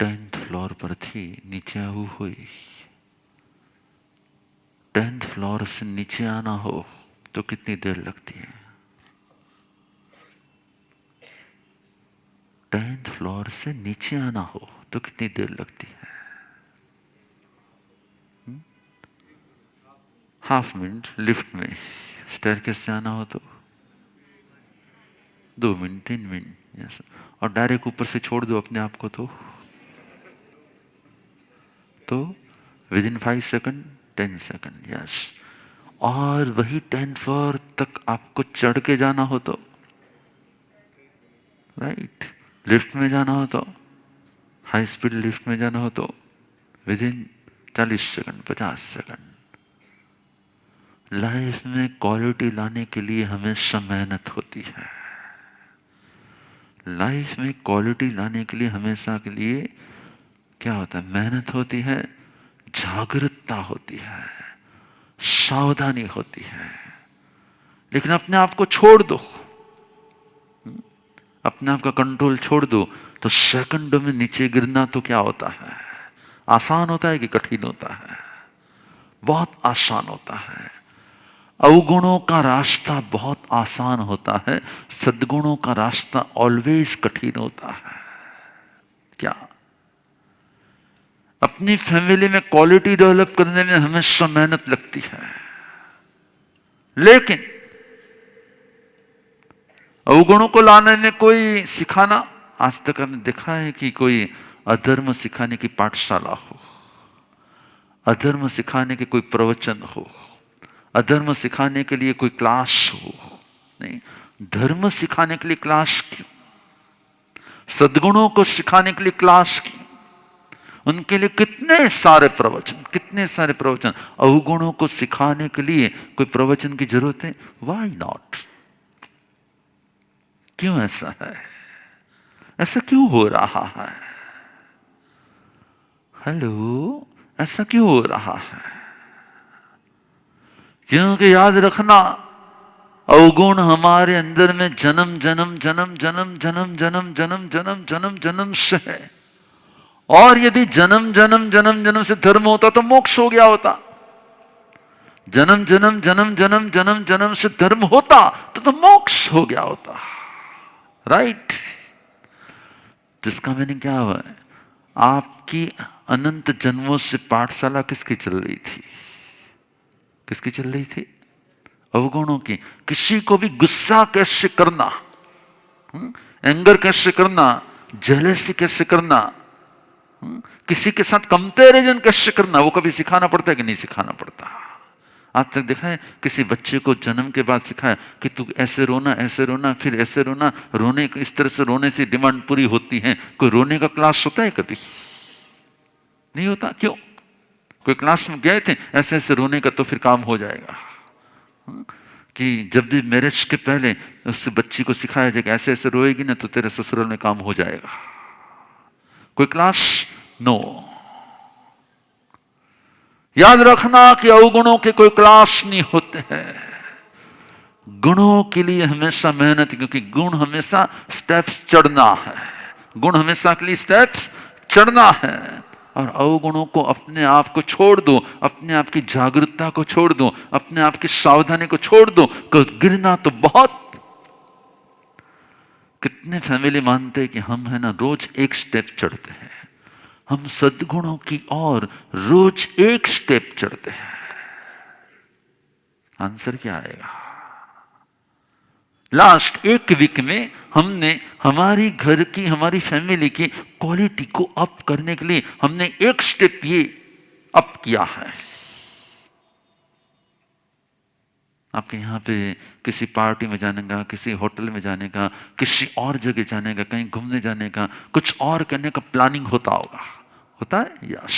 10th floor पर थी, नीचे आऊ हुई। 10th फ्लोर से नीचे आना हो तो कितनी देर लगती है? 10th फ्लोर से नीचे आना हो तो कितनी देर लगती है? हाफ मिनट लिफ्ट में। स्टेयरकेस से आना हो तो 2 मिनट 3 मिनट। यस। और डायरेक्ट ऊपर से छोड़ दो अपने आप को तो with in 5 second 10 second. Yes. और वही 10th फ्लोर तक आपको चढ़ के जाना हो तो राइट। लिफ्ट में जाना हो तो, हाई स्पीड लिफ्ट में जाना हो तो with in 40 second 50 second. Life में क्वालिटी लाने के लिए हमेशा मेहनत होती है। लाइफ में क्वालिटी लाने के लिए हमेशा के लिए क्या होता है? मेहनत होती है, जागरूकता होती है, सावधानी होती है। लेकिन अपने आप को छोड़ दो, अपने आप का कंट्रोल छोड़ दो तो सेकंडों में नीचे गिरना तो क्या होता है? आसान होता है कि कठिन होता है? बहुत आसान होता है। अवगुणों का रास्ता बहुत आसान होता है, सद्गुणों का रास्ता ऑलवेज कठिन होता है। क्या अपनी फैमिली में क्वालिटी डेवलप करने में हमेशा मेहनत लगती है, लेकिन अवगुणों को लाने में कोई सिखाना, आज तक हमने देखा है कि कोई अधर्म सिखाने की पाठशाला हो, अधर्म सिखाने के कोई प्रवचन हो, अधर्म सिखाने के लिए कोई क्लास हो? नहीं। धर्म सिखाने के लिए क्लास क्यों? सद्गुणों को सिखाने के लिए क्लास क्यों? उनके लिए कितने सारे प्रवचन, कितने सारे प्रवचन। अवगुणों को सिखाने के लिए कोई प्रवचन की जरूरत है? Why not? क्यों ऐसा है? ऐसा क्यों हो रहा है? हेलो, ऐसा क्यों हो रहा है? क्योंकि याद रखना, अवगुण हमारे अंदर में जन्म जन्म जन्म जन्म जन्म जन्म जन्म जन्म जन्म जन्म से है। और यदि जन्म जन्म जन्म जन्म से धर्म होता तो मोक्ष हो गया होता। जन्म जन्म जन्म जन्म जन्म जन्म से धर्म होता तो मोक्ष हो गया होता। राइट। जिसका मीनिंग क्या हुआ है? आपकी अनंत जन्मों से पाठशाला किसकी चल रही थी? किसकी चल रही थी? अवगुणों की। किसी को भी गुस्सा कैसे करना, एंगर कैसे करना, जेलसी कैसे करना, किसी के साथ कंपैरिजन कैसे करना, वो कभी सिखाना पड़ता है कि नहीं सिखाना पड़ता? आज तक देखा है किसी बच्चे को जन्म के बाद सिखाया कि तू ऐसे रोना फिर ऐसे रोना, रोने इस तरह से रोने से डिमांड पूरी होती है? कोई रोने का क्लास होता है? कभी नहीं होता। क्यों? कोई क्लास में गए थे ऐसे ऐसे रोने का तो फिर काम हो जाएगा। कि जब भी मैरिज के पहले उस बच्ची को सिखाया जाएगा ऐसे ऐसे रोएगी ना तो तेरे ससुराल में काम हो जाएगा। कोई क्लास? नो। याद रखना कि अवगुणों के कोई क्लास नहीं होते हैं। गुणों के लिए हमेशा मेहनत, क्योंकि गुण हमेशा स्टेप्स चढ़ना है। गुण हमेशा के लिए स्टेप्स चढ़ना है। और अवगुणों को अपने आप को छोड़ दो, अपने आप की जागरूकता को छोड़ दो, अपने आप की सावधानी को छोड़ दो, गिरना तो बहुत। कितने फैमिली मानते हैं कि हम है ना रोज एक स्टेप चढ़ते हैं, हम सद्गुणों की ओर रोज एक स्टेप चढ़ते हैं। आंसर क्या आएगा? लास्ट एक वीक में हमने हमारी घर की, हमारी फैमिली की क्वालिटी को अप करने के लिए हमने एक स्टेप ये अप किया है। आपके यहाँ पे किसी पार्टी में जाने का, किसी होटल में जाने का, किसी और जगह जाने का, कहीं घूमने जाने का, कुछ और करने का प्लानिंग होता होगा, होता है? यस।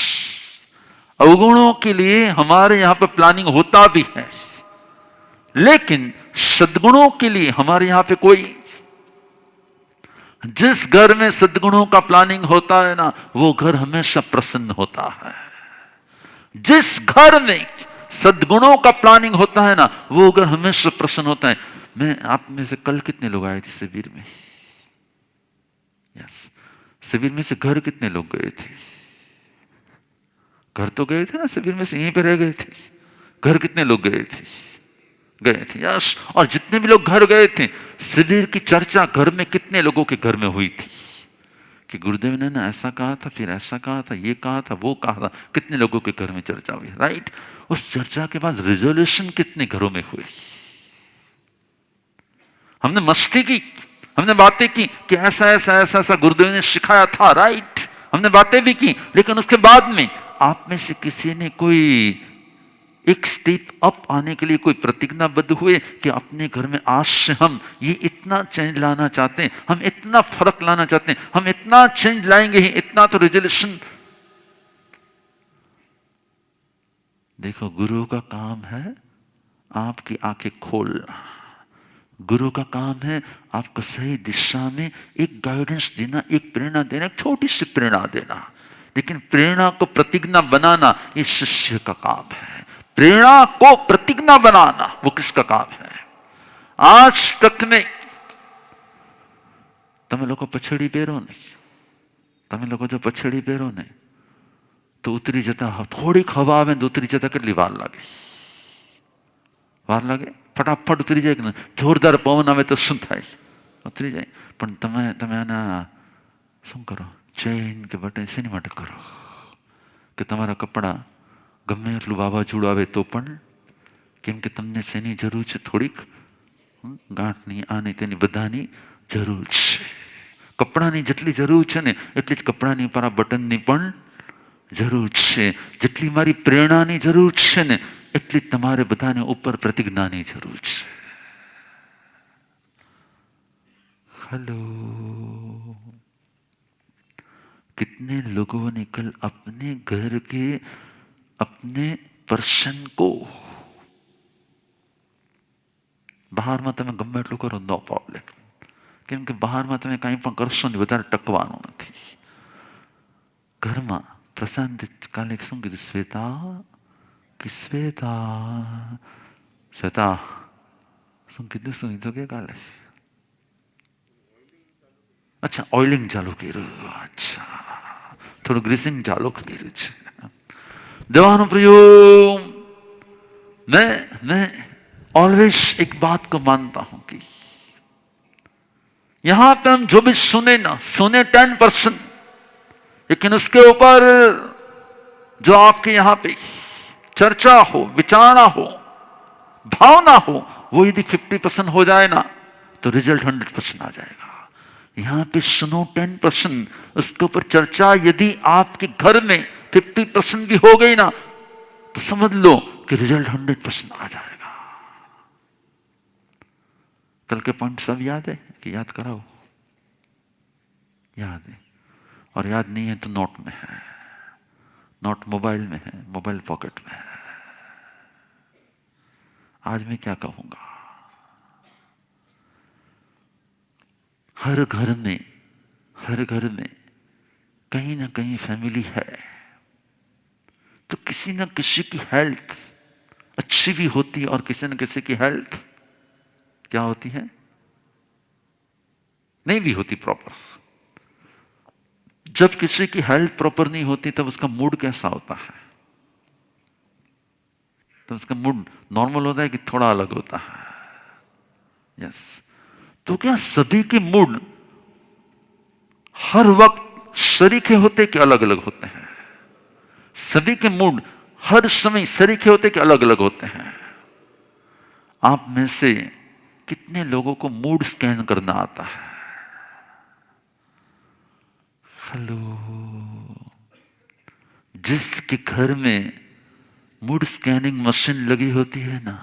अवगुणों के लिए हमारे यहाँ पे प्लानिंग होता भी है, लेकिन सद्गुणों के लिए हमारे यहां पे कोई, जिस घर में सद्गुणों का प्लानिंग होता है ना, वो घर हमेशा प्रसन्न होता है। जिस घर में सद्गुणों का प्लानिंग होता है ना, वो घर हमेशा प्रसन्न होता है। मैं आप में से कल कितने लोग आए थे शिविर में? यस। शिविर में से घर कितने लोग गए थे? घर तो गए थे ना, शिविर में से यहीं पे रह गए थे। घर कितने लोग गए थे? गए थे, यस। और जितने भी लोग घर गए थे, शिविर की चर्चा घर में कितने लोगों के घर में हुई थी कि गुरुदेव ने ना ऐसा कहा था, फिर ऐसा कहा था, ये कहा था, वो कहा था। कितने लोगों के घर में चर्चा हुई, राइट? उस चर्चा के बाद रिजोल्यूशन कितने घरों में हुई? हमने मस्ती की, हमने बातें की कि ऐसा ऐसा ऐसा ऐसा गुरुदेव ने सिखाया था, राइट? हमने बातें भी की, लेकिन उसके बाद में आप में से किसी ने कोई एक स्टेप अप आने के लिए कोई प्रतिज्ञाबद्ध हुए कि अपने घर में आज से हम ये इतना चेंज लाना चाहते हैं, हम इतना फर्क लाना चाहते हैं, हम इतना चेंज लाएंगे ही, इतना तो रिजोल्यूशन। देखो, गुरु का काम है आपकी आंखें खोलना। गुरु का काम है आपको सही दिशा में एक गाइडेंस देना, एक प्रेरणा देना, एक छोटी सी प्रेरणा देना। लेकिन प्रेरणा को प्रतिज्ञा बनाना ये शिष्य का काम है। प्रेरणा को प्रतिज्ञा बनाना वो किसका काम है? आज तक में તમે લોકો પછડી પહેરો ને, તમે લોકો જો પછડી પહેરો ને તો ઉતરી જતા થોડીક હવા આવે ને ઉતરી જતા કેટલી વાર લાગે? વાર લાગે? ફટાફટ ઉતરી જાય કે જોરદાર પવન આવે તો શું થાય? ઉતરી જાય. પણ તમે આના શું કરો? ચેન કે બટન શેની માટે કરો? કે તમારા કપડા ગમે એટલું વાવાઝોડું આવે તો પણ, કેમ કે તમને શેની જરૂર છે? થોડીક ગાંઠની, આની તેની બધાની જરૂર છે. કપડાની જેટલી જરૂર છે ને એટલી જ કપડાની ઉપર આ બટનની પણ જરૂર છે. જેટલી મારી પ્રેરણાની જરૂર છે ને એટલી જ તમારે બધાને ઉપર પ્રતિજ્ઞાની જરૂર છે. हेलो, कितने लोगों ने कल अपने घर के अपने पर्सन को બહારમાં તમે ગમે એટલું કરો, નો પ્રોબ્લેમ. કેમ કે બહારમાં તમે કાંઈ પણ કરશો ને વધારે ટકવાનું નથી. ઘરમાં પ્રશાંત કાલે શું કીધું? શ્વેતા કે શ્વેતા શ્વેતા શું કીધું? શું કીધું કે કાલે? अच्छा, ऑयलिंग चालू કર્યું. अच्छा, थोड़ा ग्रीसिंग चालू કર્યું છે. देवानु प्रियो, मैं ऑलवेज एक बात को मानता हूं कि यहां पे हम जो भी सुने ना, सुने 10%, लेकिन उसके ऊपर जो आपके यहां पे चर्चा हो, विचारणा हो, भावना हो, वो यदि 50% हो जाए ना तो रिजल्ट 100% आ जाएगा. यहां पे सुनो 10%, उसके ऊपर चर्चा यदि आपके घर में 50% भी हो गई ना तो समझ लो कि रिजल्ट 100% आ जाएगा. कल के पॉइंट सब याद है कि याद कराओ? याद है. और याद नहीं है तो नोट में है, नोट मोबाइल में है, मोबाइल पॉकेट में है. आज मैं क्या कहूंगा? हर घर में कहीं ना कहीं फैमिली है, तो किसी ना किसी की हेल्थ अच्छी भी होती है और किसी न किसी की हेल्थ क्या होती है? नहीं भी होती प्रॉपर. जब किसी की हेल्थ प्रॉपर नहीं होती तब उसका मूड कैसा होता है? तो उसका मूड नॉर्मल होता है कि थोड़ा अलग होता है? यस. तो क्या सभी के मूड हर वक्त सरीखे होते कि अलग अलग होते हैं? सभी के मूड हर समय सरीखे होते कि अलग अलग होते हैं? आप में से कितने लोगों को मूड स्कैन करना आता है? हेलो, जिसके घर में मूड स्कैनिंग मशीन लगी होती है ना,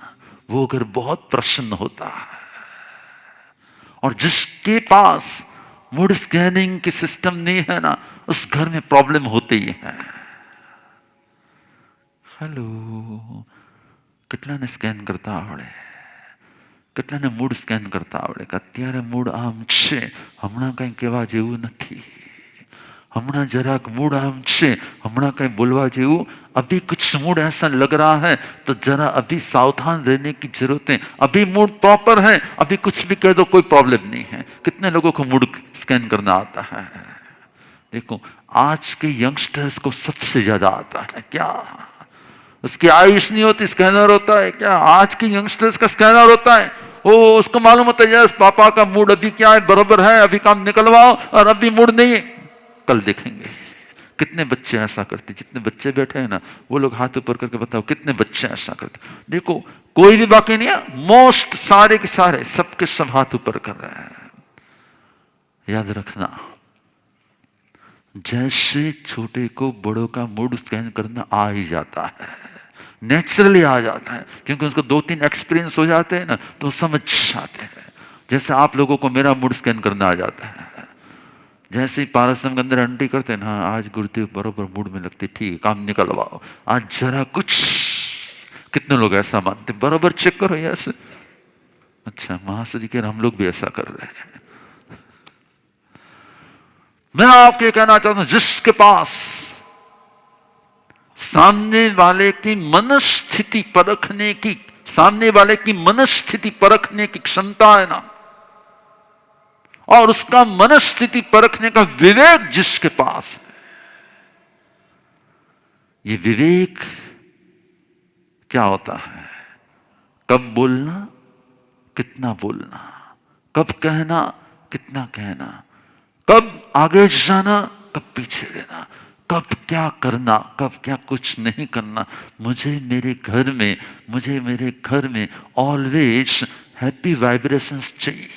वो घर बहुत प्रसन्न होता है. और जिसके पास मूड स्कैनिंग की सिस्टम नहीं है ना, उस घर में प्रॉब्लम होते ही है. हेलो, કેટલાને સ્કેન કરતા આવડે? કેટલાને મૂડ સ્કેન કરતા આવડે કે અત્યારે મૂડ આમ છે, હમણાં કંઈ કહેવા જેવું નથી, હમણાં જરાક મૂડ આમ છે, હમણાં કંઈ બોલવા જેવું, अभी कुछ मूड ऐसा लग रहा है तो जरा अभी सावधान रहने की जरूरत है. अभी मूड प्रॉपर है, अभी कुछ भी कह दो कोई प्रॉब्लम नहीं है. कितने लोगों को मूड स्कैन करना आता है? देखो आज के यंगस्टर्स को सबसे ज्यादा आता है क्या? उसकी आयुष नहीं होती, स्कैनर होता है क्या? आज के यंगस्टर्स का स्कैनर होता है। वो उसको मालूम होता है यार पापा का मूड अभी क्या है, बराबर है, अभी काम निकलवाओ, और अभी मूड नहीं है, कल देखेंगे। कितने बच्चे ऐसा करते? जितने बच्चे बैठे हैं ना, वो लोग हाथ ऊपर करके बताओ कितने बच्चे ऐसा करते? देखो कोई भी बाकी नहीं है, मोस्ट सारे के सारे सबके सब हाथ ऊपर कर रहे हैं। याद रखना, जैसे छोटे को बड़ों का मूड स्कैन करना आ ही जाता है, नेचुरली आ जाता है, क्योंकि उसको 2-3 एक्सपीरियंस हो जाते हैं ना, तो समझ जाते हैं। जैसे आप लोगों को मेरा मूड स्कैन करना आ जाता है, जैसे ही पारसम के अंदर एंट्री करते हैं ना, आज गुरुदेव बरोबर मूड में लगते, ठीक काम निकलवाओ, आज जरा कुछ। कितने लोग ऐसा मानते? बरोबर चेक करो ऐसे। अच्छा महासदी के हम लोग भी ऐसा कर रहे हैं। मैं आपके कहना चाहता हूं, जिसके पास सामने वाले की मनस्थिति परखने की, सामने वाले की मनस्थिति परखने की क्षमता है ना, और उसका मनस्थिति परखने का विवेक जिसके पास है, ये विवेक क्या होता है? कब बोलना, कितना बोलना, कब कहना, कितना कहना, कब आगे जाना, कब पीछे रहना, कब क्या करना, कब क्या कुछ नहीं करना। मुझे मेरे घर में ऑलवेज हैप्पी वाइब्रेशंस चाहिए।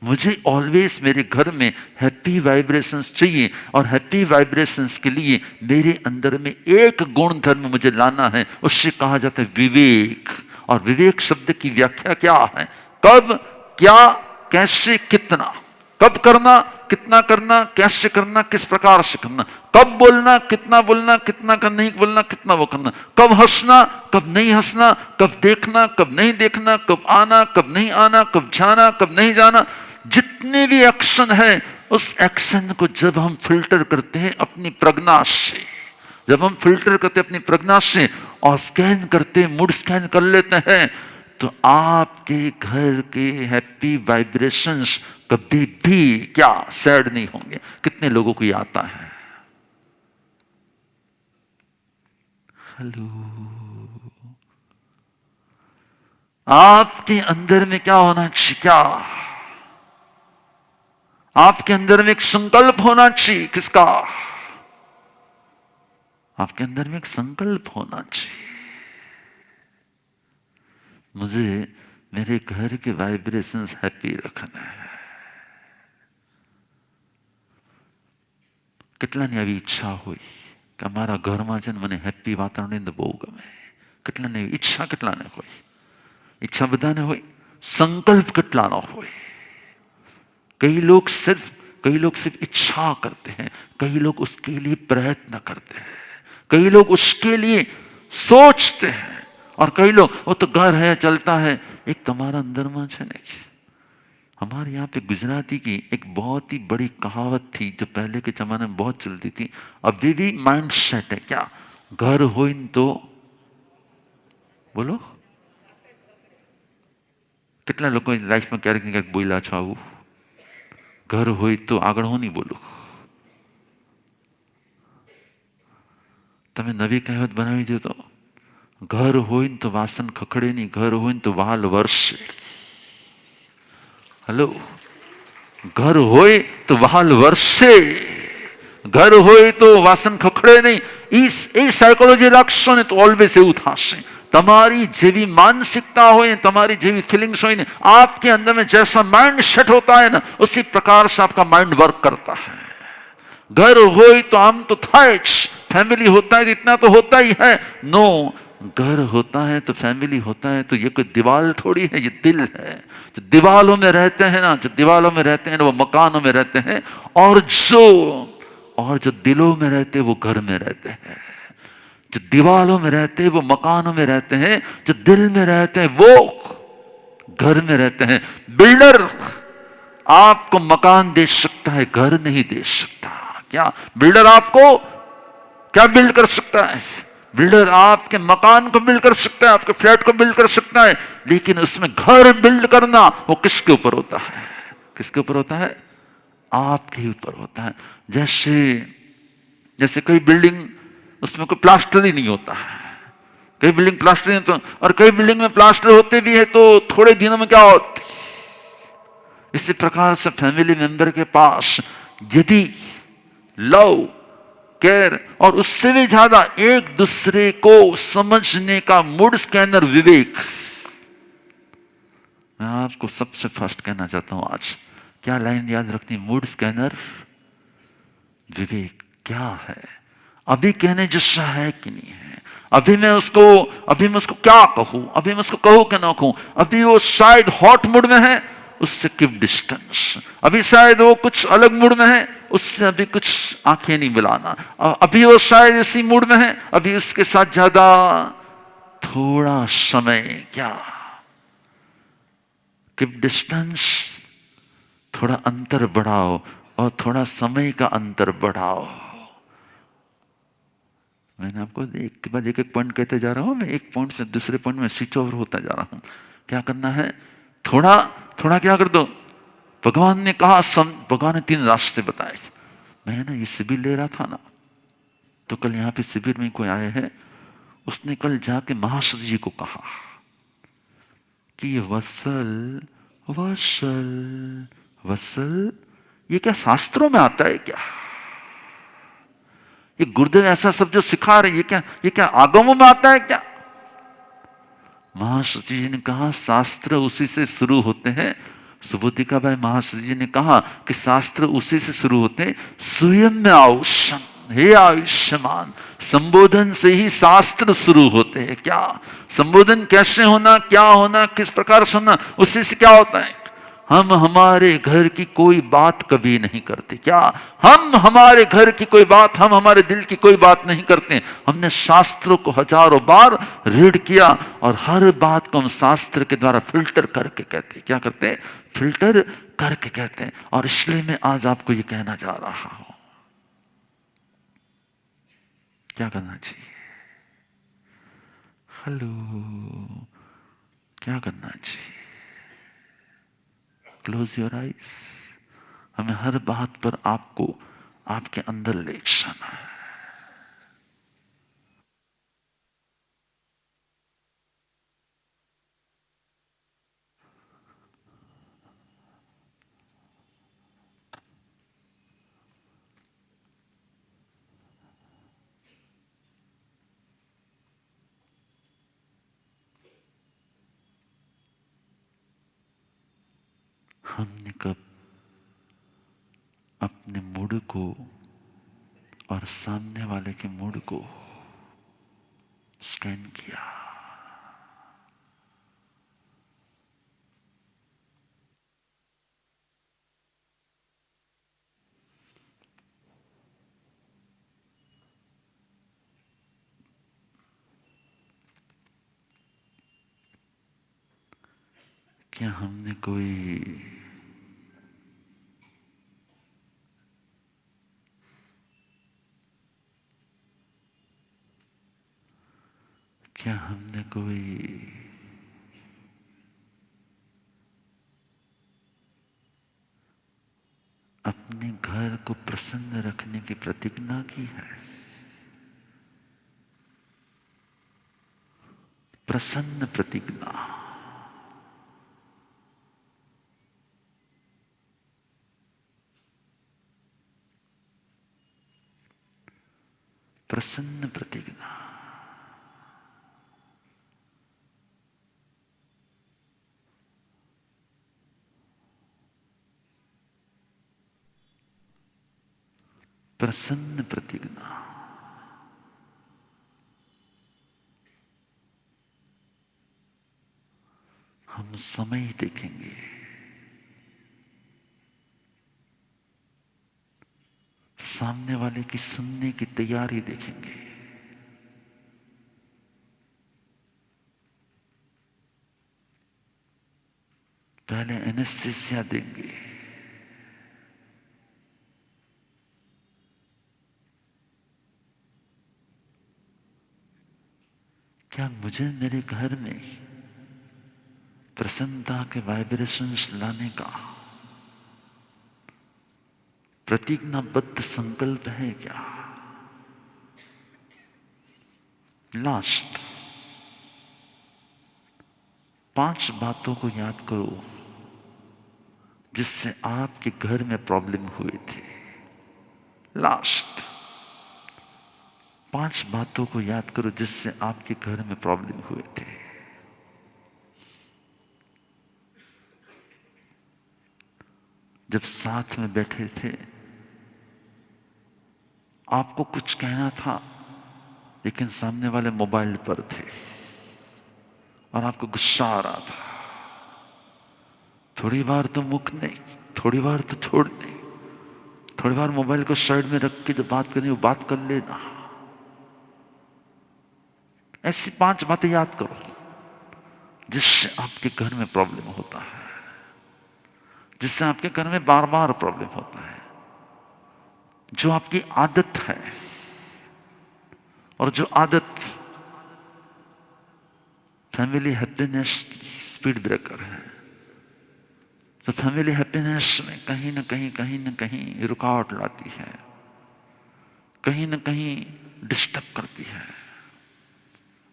मुझे ऑलवेज मेरे घर में हैप्पी वाइब्रेशंस चाहिए, और हैप्पी वाइब्रेशंस के लिए मेरे अंदर में एक गुण धर्म मुझे लाना है, उससे कहा जाता है विवेक। और विवेक शब्द की व्याख्या क्या है? कब, क्या, कैसे, कितना। कब करना, कितना करना, कैसे करना, किस प्रकार से करना। कब बोलना, कितना बोलना, कितना का नहीं बोलना, कितना वो करना। कब हंसना, कब नहीं हंसना, कब देखना, कब नहीं देखना, कब आना, कब नहीं आना, कब जाना, कब नहीं जाना। जितने भी एक्शन है, उस एक्शन को जब हम फिल्टर करते हैं अपनी प्रज्ञा से, जब हम फिल्टर करते हैं अपनी प्रज्ञा से और स्कैन करते हैं, मूड स्कैन कर लेते हैं, तो आपके घर के हैप्पी वाइब्रेशंस कभी भी क्या सैड नहीं होंगे। कितने लोगों को ये आता है? हेलो, आपके अंदर में क्या होना चाहिए? क्या आपके अंदर में एक संकल्प होना चाहिए? किसका? आपके अंदर में एक संकल्प होना चाहिए, मुझे मेरे घर के वाइब्रेशंस हैप्पी रखना है। કેટલાની આવી ઈચ્છા હોય કે અમારા ઘરમાં છે ને મને હેપ્પી વાતાવરણ અંદર બહુ ગમે? કેટલાને ઈચ્છા, કેટલાને હોય? ઈચ્છા બધાને હોય, संकल्प કેટલાનો હોય? कई लोग सिर्फ इच्छा करते हैं, कई लोग उसके लिए प्रयत्न करते हैं, कई लोग उसके लिए सोचते हैं, और कई लोग वो तो घर है चलता है। एक तुम्हारा अंदर में है ना, हमारे यहाँ पे गुजराती की एक बहुत ही बड़ी कहावत थी जो पहले के जमाने में बहुत चलती थी, अभी भी माइंड सेट है क्या? घर हो तो बोलो, કેટલા લોકો લાઈફમાં ક્યારેક ને ક્યારેક બોલ્યા છો આવું? ઘર હોય તો આગળ હું નહીં બોલું. તમે નવી કહેવત બનાવી દો તો, ઘર હોય ને તો વાસણ ખખડે નહીં, ઘર હોય ને તો વાલ વરસે. હલો, ઘર હોય તો વાલ વરસે, ઘર હોય તો વાસણ ખખડે નહીં. એ સાયકોલોજી રાખશો ને તો ઓલવેઝ એવું થશે. તમારી જેવી मानसिकता हो, तुम्हारी जेवी फीलिंग्स हो, आपके अंदर में जैसा माइंड सेट होता है ना, उसी प्रकार से आपका माइंड वर्क करता है. घर हो तो आम तो था, फैमिली होता है तो इतना तो होता ही है. नो, घर होता है तो फैमिली होता है तो ये कोई दीवार थोड़ी है, ये दिल है. जो दीवारों में रहते हैं ना, जो दीवारों में रहते हैं ना, वो मकानों में रहते हैं, और जो दिलों में रहते हैं वो घर में रहते हैं. जो दीवारों में रहते हैं वो मकानों में रहते हैं, जो दिल में रहते हैं वो घर में रहते हैं. बिल्डर आपको मकान दे सकता है, घर नहीं दे सकता. क्या बिल्डर आपको क्या बिल्ड कर सकता है? बिल्डर आपके मकान को बिल्ड कर सकता है, आपके फ्लैट को बिल्ड कर सकता है, लेकिन उसमें घर बिल्ड करना वो किसके ऊपर होता है? किसके ऊपर होता है? आपके ऊपर होता है। जैसे जैसे कई बिल्डिंग उसमें कोई प्लास्टर ही नहीं होता है, कई बिल्डिंग प्लास्टर नहीं होता, और कई बिल्डिंग में प्लास्टर होते भी है तो थोड़े दिनों में क्या होते। इसी प्रकार से फैमिली मेंबर के पास यदि लव, केयर और उससे भी ज्यादा एक दूसरे को समझने का मूड स्कैनर विवेक, मैं आपको सबसे फर्स्ट कहना चाहता हूं आज, क्या लाइन याद रखनी, मूड स्कैनर विवेक क्या है, अभी कहने जैसा है कि नहीं है, अभी मैं उसको क्या कहूं, अभी मैं उसको कहूं कि ना कहूं, अभी वो शायद हॉट मूड में है, उससे कीप डिस्टेंस, अभी शायद वो कुछ अलग मूड में है, उससे अभी कुछ आंखें नहीं मिलाना, अभी वो शायद इसी मूड में है, अभी उसके साथ ज्यादा थोड़ा समय क्या, कीप डिस्टेंस, थोड़ा अंतर बढ़ाओ और थोड़ा समय का अंतर बढ़ाओ। मैंने आपको एक के बाद एक पॉइंट कहते जा रहा हूं, मैं एक पॉइंट से दूसरे पॉइंट में स्विच ओवर होता जा रहा हूं। क्या करना है, थोड़ा थोड़ा क्या कर दो। भगवान ने कहा, भगवान ने 3 रास्ते बताए। मैं ना ये शिविर ले रहा था ना, तो कल यहाँ पे शिविर में कोई आए हैं, उसने कल जाके महाशय जी को कहा कि ये वत्सल वत्सल वत्सल ये क्या शास्त्रों में आता है क्या, ये गुरुदेव ऐसा सब जो सिखा रहे, ये क्या आगमों में आता है क्या। महाशय जी ने कहा शास्त्र उसी से शुरू होते हैं। सुबोधिका भाई महाशय जी ने कहा कि शास्त्र उसी से शुरू होते हैं, स्वयं में आयुष्यम, हे आयुष्मान, संबोधन से ही शास्त्र शुरू होते हैं। क्या संबोधन कैसे होना, क्या होना, किस प्रकार से होना, उसी से क्या होता है। हम हमारे घर की कोई बात कभी नहीं करते, क्या हम हमारे घर की कोई बात, हम हमारे दिल की कोई बात नहीं करते। हमने शास्त्रों को हजारों बार रीड किया और हर बात को हम शास्त्र के द्वारा फिल्टर करके कहते हैं। क्या करते हैं, फिल्टर करके कहते हैं। और इसलिए मैं आज आपको ये कहना जा रहा हूं, क्या करना चाहिए, हेलो, क्या करना चाहिए, क्लोज योर आईज। हमें हर बात पर आपको आपके अंदर ले जाना है। हमने कब अपने मूड को और सामने वाले के मूड को स्कैन किया। क्या हमने कोई अपने घर को प्रसन्न रखने की प्रतिज्ञा की है। प्रसन्न प्रतिज्ञा, प्रसन्न प्रतिज्ञा। प्रसन्न प्रतिज्ञा। हम समय देखेंगे, सामने वाले की सुनने की तैयारी देखेंगे, पहले एनेस्थीसिया देंगे, क्या मुझे मेरे घर में प्रसन्नता के वाइब्रेशंस लाने का प्रतिज्ञाबद्ध संकल्प है क्या? लास्ट 5 बातों को याद करो जिससे आपके घर में प्रॉब्लम हुए थे। लास्ट 5 बातों को याद करो जिससे आपके घर में प्रॉब्लम हुए थे। जब साथ में बैठे थे, आपको कुछ कहना था लेकिन सामने वाले मोबाइल पर थे और आपको गुस्सा आ रहा था। थोड़ी बार तो मुख नहीं, थोड़ी बार तो छोड़ नहीं, थोड़ी बार मोबाइल को साइड में रख के जो बात करनी वो बात कर लेना। ऐसी 5 बातें याद करो जिससे आपके घर में प्रॉब्लम होता है, जिससे आपके घर में बार बार प्रॉब्लम होता है, जो आपकी आदत है। और जो आदत फैमिली हैप्पीनेस स्पीड ब्रेकर है, तो फैमिली हैप्पीनेस में कहीं ना कहीं रुकावट लाती है, कहीं ना कहीं डिस्टर्ब करती है।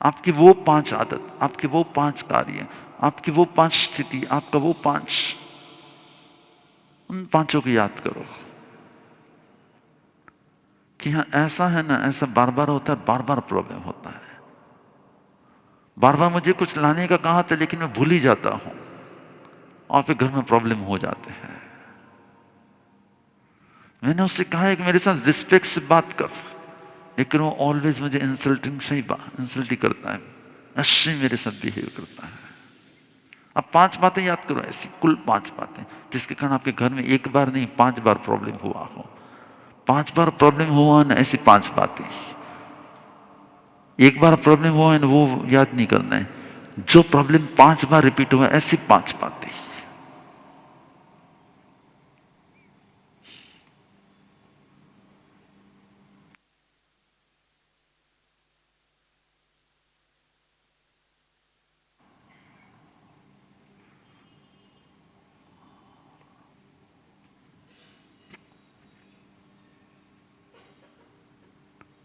आपकी वो 5 आदत, आपके वो 5 कार्य, आपकी वो 5 स्थिति, आपका वो 5, उन 5 को याद करो कि हाँ ऐसा है ना, ऐसा बार बार होता है, बार बार प्रॉब्लम होता है। बार बार मुझे कुछ लाने का कहा था लेकिन मैं भूल ही जाता हूं और फिर घर में प्रॉब्लम हो जाते हैं। मैंने उससे कहा है कि मेरे साथ रिस्पेक्ट से बात कर, लेकिन वो ऑलवेज मुझे इंसल्टिंग से ही इंसल्ट ही करता है, ऐसे मेरे साथ बिहेव करता है। अब 5 बातें याद करो, ऐसी कुल 5 बातें जिसके कारण आपके घर में एक बार नहीं 5 बार प्रॉब्लम हुआ हो। 5 बार प्रॉब्लम हुआ ना, ऐसी 5 बातें। एक बार प्रॉब्लम हुआ है ना, वो याद नहीं करना है। जो प्रॉब्लम 5 बार रिपीट हुआ, ऐसी 5 बातें।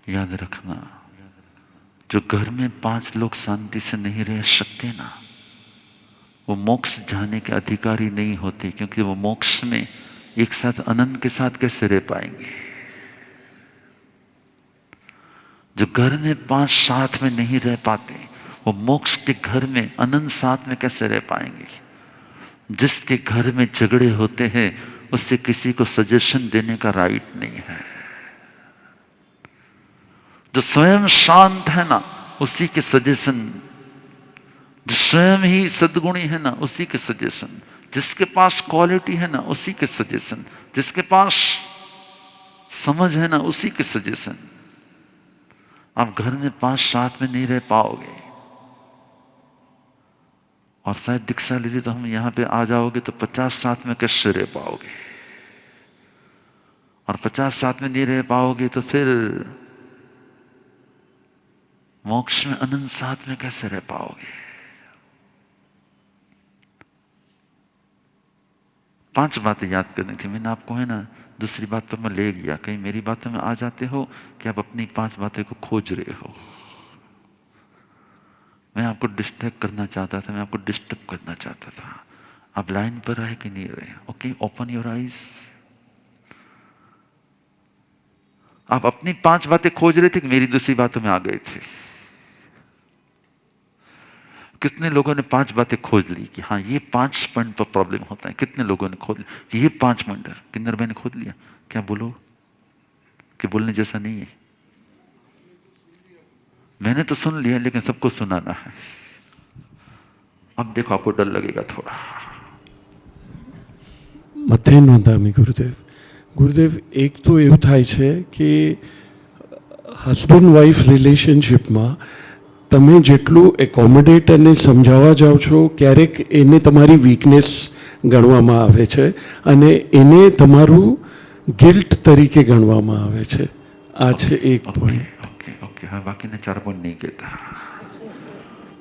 याद रखना, जो घर में 5 लोग शांति से नहीं रह सकते ना, वो मोक्ष जाने के अधिकारी नहीं होते, क्योंकि वो मोक्ष में एक साथ अनंत के साथ कैसे रह पाएंगे। जो घर में 5 साथ में नहीं रह पाते, वो मोक्ष के घर में अनंत साथ में कैसे रह पाएंगे। जिसके घर में झगड़े होते हैं उससे किसी को सजेशन देने का राइट नहीं है। जो स्वयं शांत है ना, उसी के सजेशन, जो स्वयं ही सद्गुणी है ना, उसी के सजेशन, जिसके पास क्वालिटी है ना, उसी के सजेशन, जिसके पास समझ है ना, उसी के सजेशन। आप घर में 5 साथ में नहीं रह पाओगे। और शायद दीक्षा लीजिए तो हम यहां पे आ जाओगे तो 50 साथ में कैसे रह पाओगे। और 50 साथ में नहीं रह पाओगे तो फिर मोक्ष में अनंत साथ में कैसे रह पाओगे। 5 बातें याद करनी थी। मैंने आपको है ना दूसरी बात पर मैं ले गया, कहीं मेरी बातों में आ जाते हो कि आप अपनी 5 बातें को खोज रहे हो। मैं आपको डिस्ट्रैक्ट करना चाहता था, मैं आपको डिस्टर्ब करना चाहता था। आप लाइन पर रहे कि नहीं रहे? Okay, open your eyes. आप अपनी 5 बातें खोज रहे थे कि मेरी दूसरी बातों में आ गए थे? कितने लोगों ने 5 बातें खोज ली कि हाँ ये 5 पॉइंट पर प्रॉब्लम होता है? कितने लोगों ने खोज लिया कि ये 5 पॉइंट है? किन्नर भाई ने खोज लिया? क्या बोलो कि बोलने जैसा नहीं है? मैंने तो सुन लिया लेकिन सबको सुनाना है। अब देखो आपको डर लगेगा थोड़ा। મથે નોંધામી ગુરુદેવ એક તો એવું થાય છે કે હસબન્ડ વાઈફ રિલેશનશિપમાં તમે જેટલું એકોમોડેટ અને સમજાવવા જાઓ છો, ક્યારેક એને તમારી વીકનેસ ગણવામાં આવે છે અને એને તમારું ગિલ્ટ તરીકે ગણવામાં આવે છે. આ છે એક પોઈન્ટ. ઓકે, હવે બાકીના 4 પોઈન્ટ નહીં કહેતા.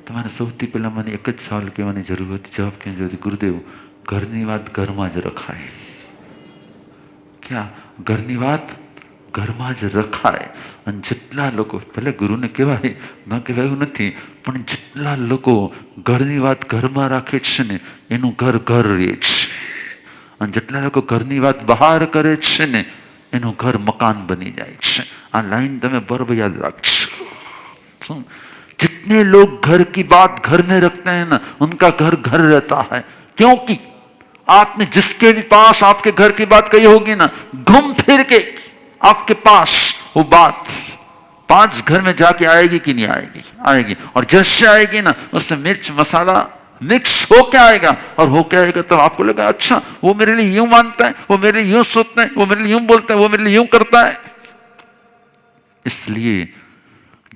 તમારે સૌથી પહેલા મને એક જ સવાલ કહેવાની જરૂર હતી, જવાબ કહેવાની જરૂર હતી. ગુરુદેવ, ઘરની વાત ઘરમાં જ રખાય. क्या ઘરની વાત ઘરમાં જ રખાય અને જેટલા લોકો ભલે ગુરુને કહેવાય ન કહેવાયું નથી પણ જેટલા લોકો ઘરની વાત ઘરમાં રાખે છે ને એનું ઘર ઘર રહે છે અને જેટલા લોકો ઘરની વાત બહાર કરે છે ને એનું ઘર મકાન બની જાય છે આ લાઈન તમે બરાબર યાદ રાખજો શું जितने लोग घर की बात घर में रखते हैं ना उनका घर घर रहता है क्योंकि आपने जिसके भी पास आपके घर की बात कही होगी ना घूम फिर के आपके पास वो बात 5 घर में जाके आएगी कि नहीं आएगी आएगी और जैसे आएगी ना उससे मिर्च मसाला मिक्स होके आएगा और होके आएगा तब आपको लगा अच्छा वो मेरे लिए यूं मानता है वो मेरे लिए यूं सोचता है वो मेरे लिए यूं बोलता है वो मेरे लिए यूं करता है इसलिए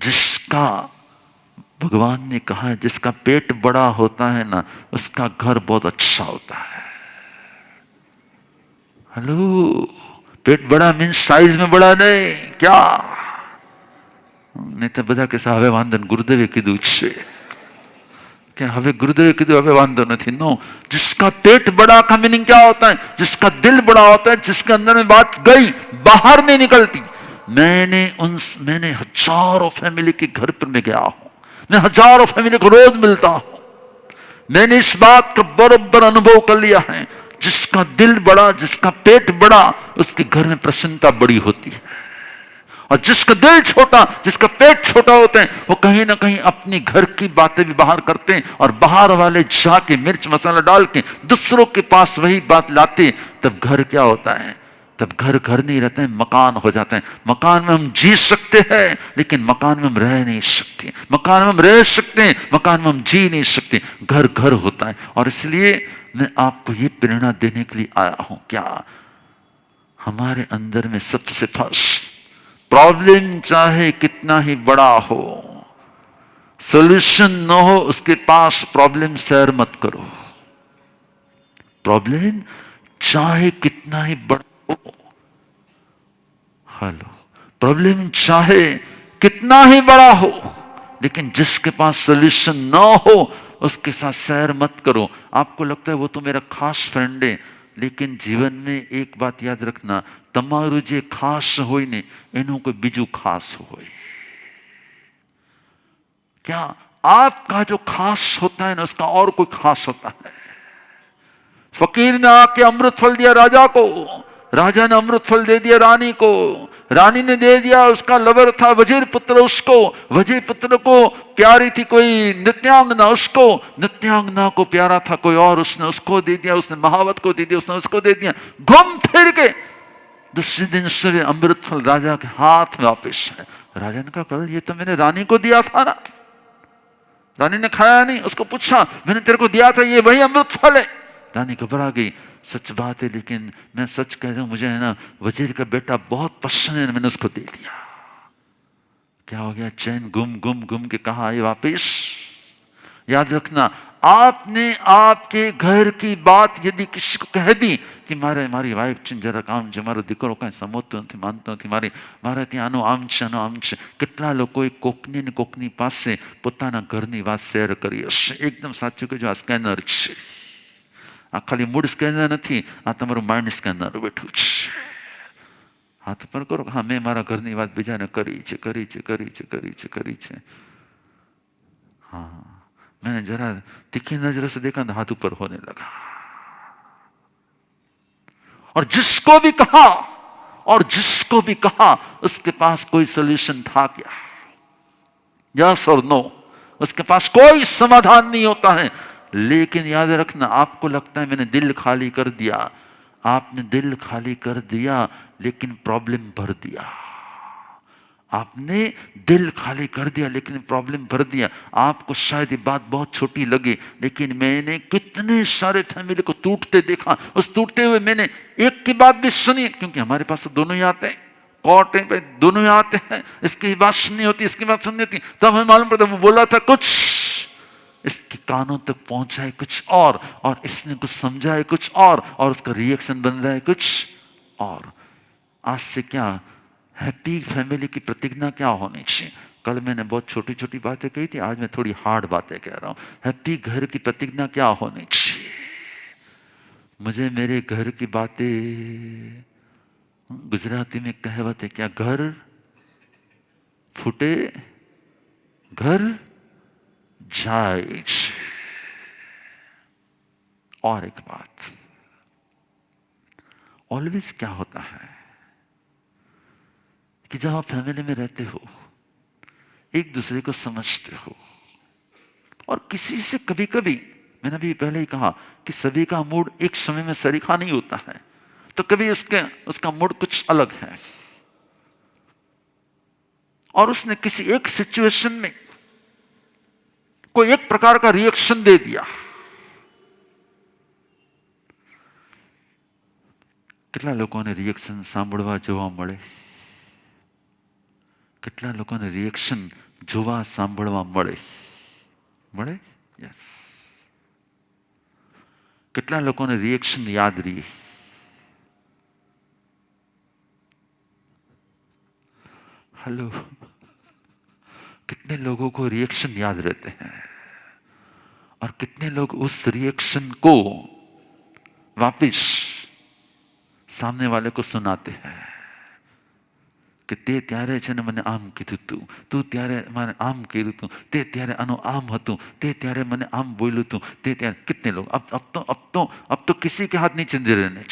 जिसका भगवान ने कहा है जिसका पेट बड़ा होता है ना उसका घर बहुत अच्छा होता है हेलो पेट बड़ा मीन्स साइज में बड़ा नहीं क्या नहीं तो બધા કે હવે વાંધો ગુરુદેવે કીધું છે क्या हवे गुरुदेव कीधु हवे वांधो नहीं नो जिसका पेट बड़ा का मीनिंग क्या होता है जिसका दिल बड़ा होता है जिसके अंदर में बात गई बाहर नहीं निकलती मैंने हजारों फैमिली के घर पर मैं गया हूं मैं हजारों फैमिली को रोज मिलता हूं मैंने इस बात का बराबर अनुभव कर लिया है जिसका दिल बड़ा जिसका पेट बड़ा उसके घर में प्रसन्नता बड़ी होती है और जिसका दिल छोटा जिसका पेट छोटा होता है वो कहीं ना कहीं अपनी घर की बातें भी बाहर करते हैं और बाहर वाले जाके मिर्च मसाला डाल के दूसरों के पास वही बात लाते तब घर क्या होता है तब घर घर नहीं रहता है मकान हो जाता है मकान में हम जी सकते हैं लेकिन मकान में हम रह नहीं सकते मकान में हम रह सकते हैं मकान में हम जी नहीं सकते घर घर होता है और इसलिए मैं आपको ये प्रेरणा देने के लिए आया हूं क्या हमारे अंदर में सबसे फर्स्ट प्रॉब्लम चाहे कितना ही बड़ा हो सॉल्यूशन न हो उसके पास प्रॉब्लम शेयर मत करो प्रॉब्लम चाहे कितना ही बड़ा हो हेलो प्रॉब्लम चाहे कितना ही बड़ा हो लेकिन जिसके पास सॉल्यूशन न हो उसके साथ शेयर मत करो आपको लगता है वो तो मेरा खास फ्रेंड है लेकिन जीवन में एक बात याद रखना તમારું જે ખાસ હોય ને એનું કોઈ બીજું ખાસ હોય क्या आपका जो खास होता है ना उसका और कोई खास होता है फकीर ने आके अमृत फल दिया राजा को राजा ने अमृत फल दे दिया रानी को रानी ने दे दिया उसका लवर था वजीर पुत्र उसको वजीर पुत्र को प्यारी थी कोई नित्यांगना उसको नित्यांगना को प्यारा था कोई और उसने उसको दे दिया उसने महावत को दे दिया उसने उसको दे दिया घूम फिर के दूसरे दिन सुबह अमृत फल राजा के हाथ में वापिस है राजा ने कहा कल ये तो मैंने रानी को दिया था ना रानी ने खाया नहीं उसको पूछा मैंने तेरे को दिया था ये वही अमृत फल है रानी घबरा गई सच बात है लेकिन मैं सच कह रहा हूं मुझे है ना वजीर का बेटा बहुत पसंद है मैंने उसको दे दिया क्या हो गया चैन गुम गुम गुम के कहा आए वापिस याद रखना आपने आपके घर की बात यदि किसी को कह दी कि મારી વાઈફ છે જરા કામ છે મારો દીકરો કાંઈ સમજતો નથી માનતો નથી મારે ત્યાં આનું આમ છે કેટલા લોકોએ કોકની ને કોકની પાસે પોતાના ઘરની વાત શેર કરી હશે એકદમ સાચું કહેજો આ સ્કેનર છે આ ખાલી મૂડ સ્કેનર નથી આ તમારું માઇન્ડ સ્કેનર બેઠું છે હાથ પર કરો હા મેં મારા ઘરની વાત બીજાને કરી છે हाँ मैंने जरा तीखी नजर से देखा तो हाथ ऊपर होने लगा और जिसको भी कहा उसके पास कोई सॉल्यूशन था क्या यस और नो उसके पास कोई समाधान नहीं होता है लेकिन याद रखना आपको लगता है मैंने दिल खाली कर दिया आपने दिल खाली कर दिया लेकिन प्रॉब्लम भर दिया आपने दिल खाली कर दिया लेकिन प्रॉब्लम भर दिया आपको शायद ये बात बहुत छोटी लगे लेकिन मैंने कितने सारे फैमिली को टूटते देखा उस टूटते हुए मैंने एक की बात भी सुनी क्योंकि हमारे पास तो दोनों ही आते हैं कोर्ट है भाई दोनों ही आते हैं इसकी बात सुननी होती इसकी बात सुननी होती तब हमें मालूम पड़ता वो बोला था कुछ इसके कानों तक पहुंचा है कुछ और इसने कुछ समझा है कुछ और उसका रिएक्शन बन रहा है कुछ और आज से क्या हैप्पी फैमिली की प्रतिज्ञा क्या होनी चाहिए कल मैंने बहुत छोटी छोटी बातें कही थी आज मैं थोड़ी हार्ड बातें कह रहा हूं हैप्पी घर की प्रतिज्ञा क्या होनी चाहिए मुझे मेरे घर की बातें गुजराती में कहावत है क्या, घर फूटे घर जाए। और एक बात, ऑलवेज क्या होता है कि जब आप फैमिली में रहते हो, एक दूसरे को समझते हो, और किसी से कभी कभी, मैंने अभी पहले ही कहा कि सभी का मूड एक समय में सरीखा नहीं होता है, तो कभी उसका मूड कुछ अलग है, और उसने किसी एक सिचुएशन में कोई एक प्रकार का रिएक्शन दे दिया। કેટલા લોકોને રિએક્શન સાંભળવા જોવા મળે, કેટલા લોકોને રિએક્શન જોવા સાંભળવા મળે મળે યસ, કેટલા લોકોને રિએક્શન યાદ રહે। हेलो, कितने लोगों को रिएक्शन याद रहते हैं, और कितने लोग उस रिएक्शन को वापस सामने वाले को सुनाते हैं कि ते त्यारे છે ને મને આમ કીધું તું, તું ત્યારે મને આમ કર્યું તું, તે ત્યારે આનો આમ હતું, તે ત્યારે મને આમ બોલ્યું તું, તે ત્યારે। कितने लोग अब तो किसी के हाथ नहीं चंदे रहने,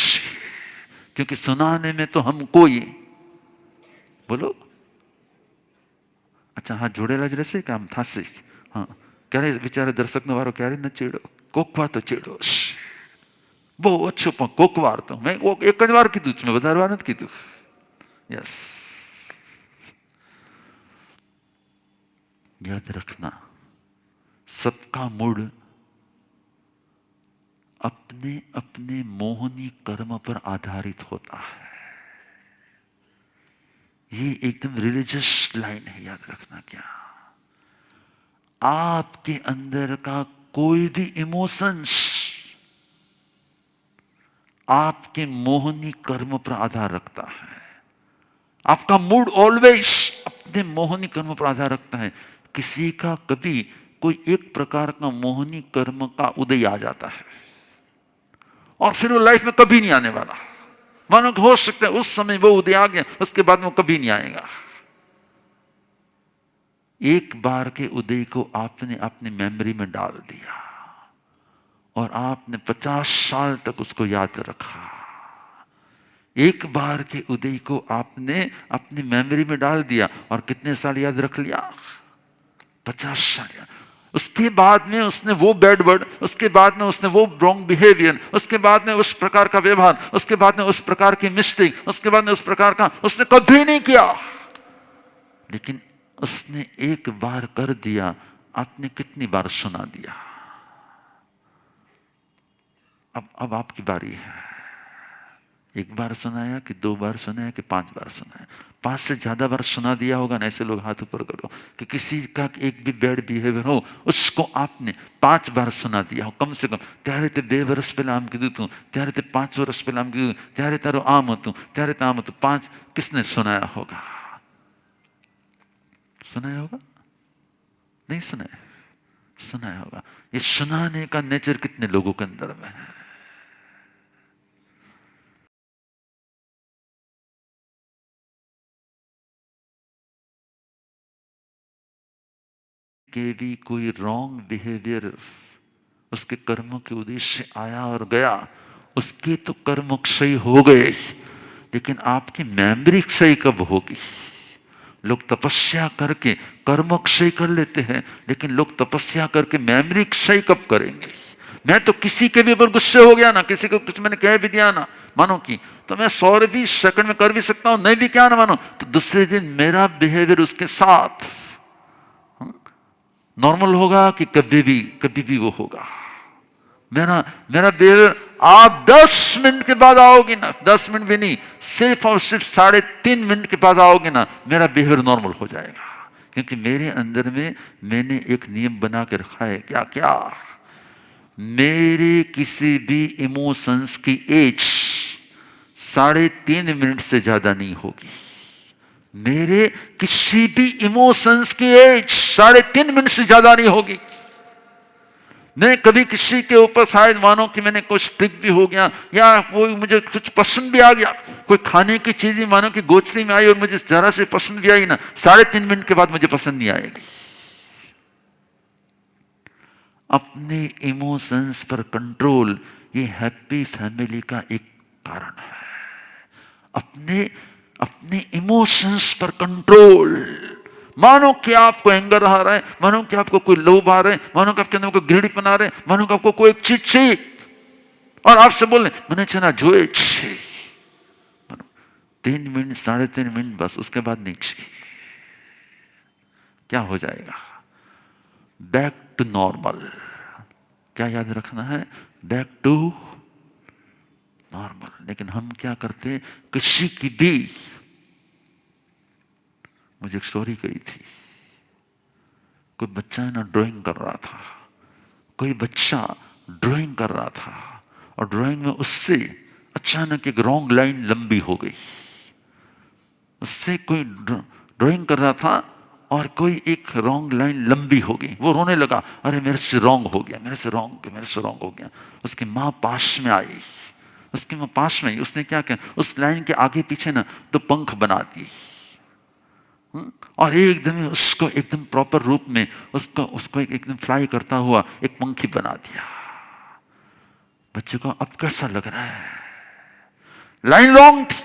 क्योंकि सुनाने में तो हम कोई बोलो। अच्छा हाँ, જોડેલા જ રહેશે કે આમ થાશે? હા, ક્યારે વિચારે દર્શકનો વારો ક્યારે ન ચેડો, કોકવા તો ચેડો, બહુ ઓછું, પણ કોક વાર તો મેં એક જ વાર કીધું છે, મેં વધારે વાર નથી કીધું। यस, याद रखना, सबका मूड अपने अपने मोहनी कर्म पर आधारित होता है। ये एकदम रिलीजियस लाइन है, याद रखना। क्या आपके अंदर का कोई भी इमोशंस आपके मोहनी कर्म पर आधार रखता है। आपका मूड ऑलवेज अपने मोहनी कर्म पर आधार रखता है। किसी का कभी कोई एक प्रकार का मोहनी कर्म का उदय आ जाता है, और फिर वो लाइफ में कभी नहीं आने वाला। मानो हो सकता है उस समय वो उदय आ गया, उसके बाद में वो कभी नहीं आएगा। एक बार के उदय को आपने अपनी मेमोरी में डाल दिया, और आपने 50 साल तक उसको याद रखा। एक बार के उदय को आपने अपनी मेमोरी में डाल दिया, और कितने साल याद रख लिया? 50 साल। उसके बाद में उसने वो बैड वर्ड, उसके बाद में उसने वो रॉन्ग बिहेवियर, उसके बाद में उस प्रकार का व्यवहार, उसके बाद में उस प्रकार की मिस्टेक, उसके बाद में उस प्रकार का उसने कभी नहीं किया, लेकिन उसने एक बार कर दिया। आपने कितनी बार सुना दिया? अब आपकी बारी है। एक बार सुनाया कि 2 बार सुनाया कि 5 बार सुनाया? 5 से ज्यादा बार सुना दिया होगा ना। ऐसे लोग हाथ ऊपर करो कि किसी का एक भी बैड बिहेवियर हो, उसको आपने 5 बार सुना दिया हो कम से कम। त्यारे ते 2 વર્ષ પહેલા આમ કીધું તું, ત્યારે તે 5 વર્ષ પહેલા આમ કીધું, ત્યારે તારો આમ હતું, ત્યારે તે આમ હતું। 5 किसने सुनाया होगा? सुनाया होगा? नहीं सुनाया? सुनाया होगा। ये सुनाने का नेचर कितने लोगों के अंदर में है? के भी कोई रॉन्ग बिहेवियर उसके कर्मों के उद्देश्य से आया और गया, उसके तो कर्म क्षय हो गए, लेकिन आपकी मेमोरी क्षय कब होगी? लोग तपस्या करके कर्म क्षय कर लेते हैं, लेकिन लोग तपस्या करके मेमोरी क्षय कब करेंगे? मैं तो किसी के भी ऊपर गुस्से हो गया ना, किसी को कुछ मैंने कह भी दिया ना, मानो कि तो मैं 100 सेकंड में कर भी सकता हूं, नहीं भी क्या ना मानो, तो दूसरे दिन मेरा बिहेवियर उसके साथ नॉर्मल होगा कि कभी भी वो होगा। मेरा बिहेवियर, आप 10 मिनट के बाद आओगे ना, 10 मिनट भी नहीं, सिर्फ और सिर्फ 3.5 मिनट के बाद आओगे ना, मेरा बिहेवियर नॉर्मल हो जाएगा। क्योंकि मेरे अंदर में मैंने एक नियम बना के रखा है। क्या मेरे किसी भी इमोशंस की एज 3.5 मिनट से ज्यादा नहीं होगी। मेरे किसी भी इमोशंस की एज 3.5 मिनट से ज्यादा नहीं होगी। मैं कभी किसी के ऊपर शायद मानो कि मैंने कुछ ट्रिक भी हो गया या कोई मुझे कुछ पसंद भी आ गया, कोई खाने की चीज ही मानो कि गोचरी में आई और मुझे जरा से पसंद भी आई ना, 3.5 मिनट के बाद मुझे पसंद नहीं आएगी। अपने इमोशंस पर कंट्रोल, ये हैप्पी फैमिली का एक कारण है। अपने अपने इमोशंस पर कंट्रोल। मानो कि आपको एंगर आ रहा है, मानो कि आपको कोई लोभ आ रहा है, मानो कि आपके अंदर कोई गिरडीपन आ रहा है, मानो कि आपको कोई एक चीज चाहिए और आपसे बोले मैंने चना जोए, 3 मिनट 3.5 मिनट बस, उसके बाद नहीं चाहिए। क्या हो जाएगा? Back to normal. क्या याद रखना है? Back to normal. लेकिन हम क्या करते, किसी की भी, मुझे एक स्टोरी कही थी, कोई बच्चा है ना ड्राइंग कर रहा था, कोई बच्चा ड्राइंग कर रहा था और ड्राइंग में उससे अचानक एक रॉन्ग लाइन लंबी हो गई। उससे कोई ड्राइंग कर रहा था और कोई एक रॉन्ग लाइन लंबी हो गई। वो रोने लगा, अरे मेरे से रॉन्ग हो गया, मेरे से रॉन्ग हो गया। उसकी माँ पास में आई, उसकी माँ पास में आई, उसने क्या किया, उस लाइन के आगे पीछे ना 2 पंख बना दिए और एकदम उसको एकदम प्रॉपर रूप में उसको एकदम फ्लाई करता हुआ एक पंखी बना दिया। बच्चे को अब कैसा लग रहा है? लाइन रॉन्ग थी,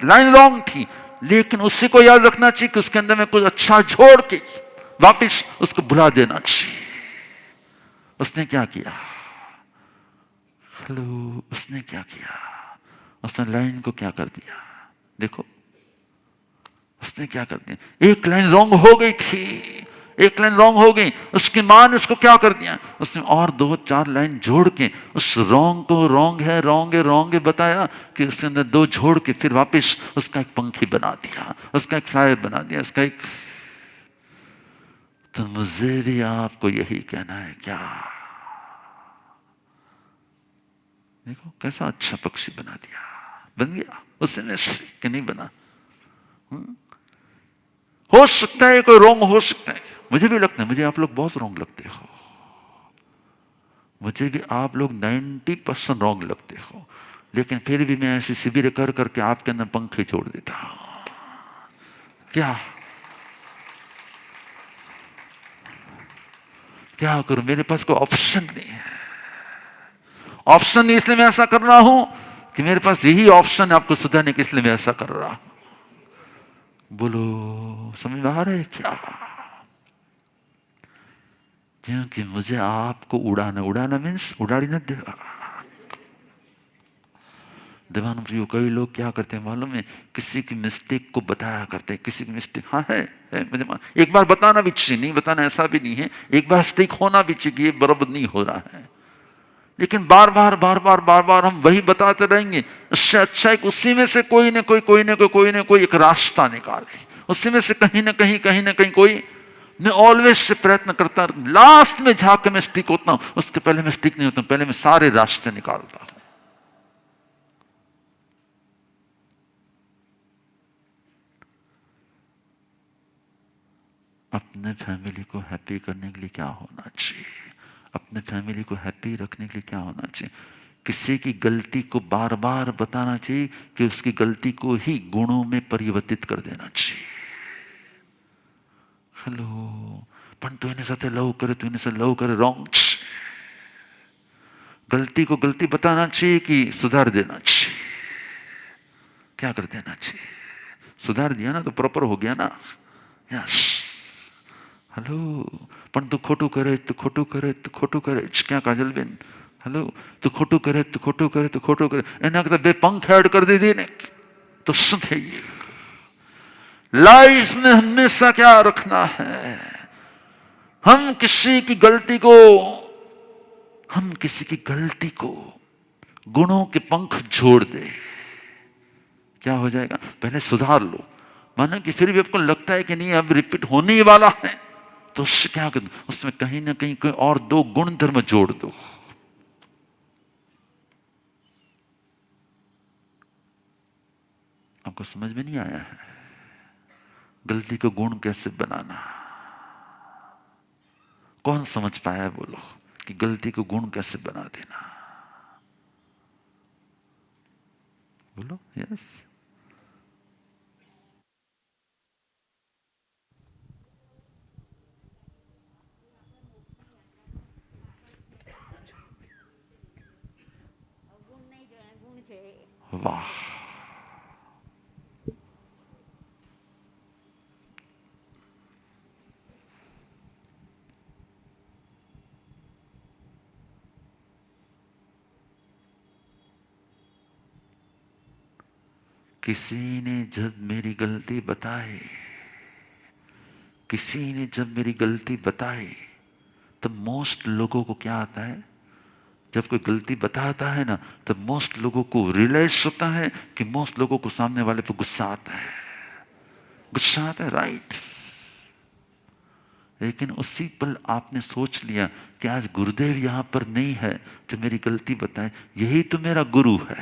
लाइन रॉन्ग थी, लेकिन उसी को याद रखना चाहिए कि उसके अंदर में कुछ अच्छा जोड़ के वापिस उसको भुला देना चाहिए। उसने क्या किया? हेलो, उसने क्या किया? उसने लाइन को क्या कर दिया? देखो उसने क्या कर दिया, एक लाइन रॉन्ग हो गई थी, एक लाइन रॉन्ग हो गई। उसकी मां ने उसको क्या कर दिया, उसने और 2-4 लाइन जोड़ के उस रॉन्ग को रॉन्ग है बताया कि उसके अंदर 2 जोड़ के फिर वापस उसका एक पंखी बना दिया, उसका एक फ्लायर बना दिया, उसका एक। तो मुझे भी आपको यही कहना है क्या? देखो कैसा अच्छा पक्षी बना दिया, बन गया उसने से कि नहीं बना। हो सकता है कोई रॉन्ग हो सकता है, मुझे भी लगता है, मुझे आप लोग बहुत रॉन्ग लगते हो, मुझे भी आप लोग 90% रॉन्ग लगते हो, लेकिन फिर भी मैं ऐसी शिविर कर करके आपके अंदर पंखे छोड़ देता हूं। क्या करूं, मेरे पास कोई ऑप्शन नहीं है। ऑप्शन नहीं इसलिए मैं ऐसा कर रहा हूं कि मेरे पास यही ऑप्शन है आपको सुधारने के, इसलिए मैं ऐसा कर रहा हूं। बोलो समझ में आ रहा है क्या? क्योंकि मुझे आपको उड़ाना मीन्स उड़ाड़ी न देगा। देवानंद प्रियो, कई लोग क्या करते हैं मालूम है, किसी की मिस्टेक को बताया करते हैं, किसी की मिस्टेक हाँ है मुझे एक बार बताना भी चाहिए, नहीं बताना ऐसा भी नहीं है, एक बार स्टिक होना भी चाहिए, ये बराबर नहीं हो रहा है, लेकिन बार बार हम वही बताते रहेंगे। इससे अच्छा है कि उसी में से कोई ना कोई एक रास्ता निकाले, उसी में से कहीं ना कहीं कोई। मैं ऑलवेज से प्रयत्न करता, लास्ट में जाके मैं स्टिक होता हूं, उसके पहले मैं स्टिक नहीं होता हूं, पहले मैं सारे रास्ते निकालता हूं। अपने फैमिली को हैप्पी करने के लिए क्या होना चाहिए, अपने फैमिली को हैप्पी रखने के लिए क्या होना चाहिए? किसी की गलती को बार बार बताना चाहिए कि उसकी गलती को ही गुणों में परिवर्तित कर देना चाहिए। हेलो, पण तू इन्हें साथ लव करे रॉन्ग। गलती को गलती बताना चाहिए कि सुधार देना चाहिए? क्या कर देना चाहिए? सुधार दिया ना तो प्रॉपर हो गया ना। यस। हेलो, पण तू खोटू करे क्या काजल बेन? हेलो, तू खोटू करे एना करता बेपंख ऐड कर दे ने तो શું થઈ ગયું? लाइफ में हमेशा क्या रखना है, हम किसी की गलती को गुणों के पंख जोड़ दे, क्या हो जाएगा? पहले सुधार लो, मानो कि फिर भी आपको लगता है कि नहीं अब रिपीट होने ही वाला है, तो उससे क्या कर, उसमें कहीं ना कहीं कोई और 2 गुण धर्म जोड़ दो। आपको समझ में नहीं आया है गलती को गुण कैसे बनाना? कौन समझ पाया बोलो कि गलती को गुण कैसे बना देना? बोलो यस। वाह, किसी ने जब मेरी गलती बताई, किसी ने जब मेरी गलती बताई, तब मोस्ट लोगों को क्या आता है? जब कोई गलती बताता है ना, तब मोस्ट लोगों को रियलाइज होता है कि मोस्ट लोगों को सामने वाले पे गुस्सा आता है, गुस्सा आता है, राइट। लेकिन उसी पल आपने सोच लिया कि आज गुरुदेव यहां पर नहीं है जो मेरी गलती बताए, यही तो मेरा गुरु है।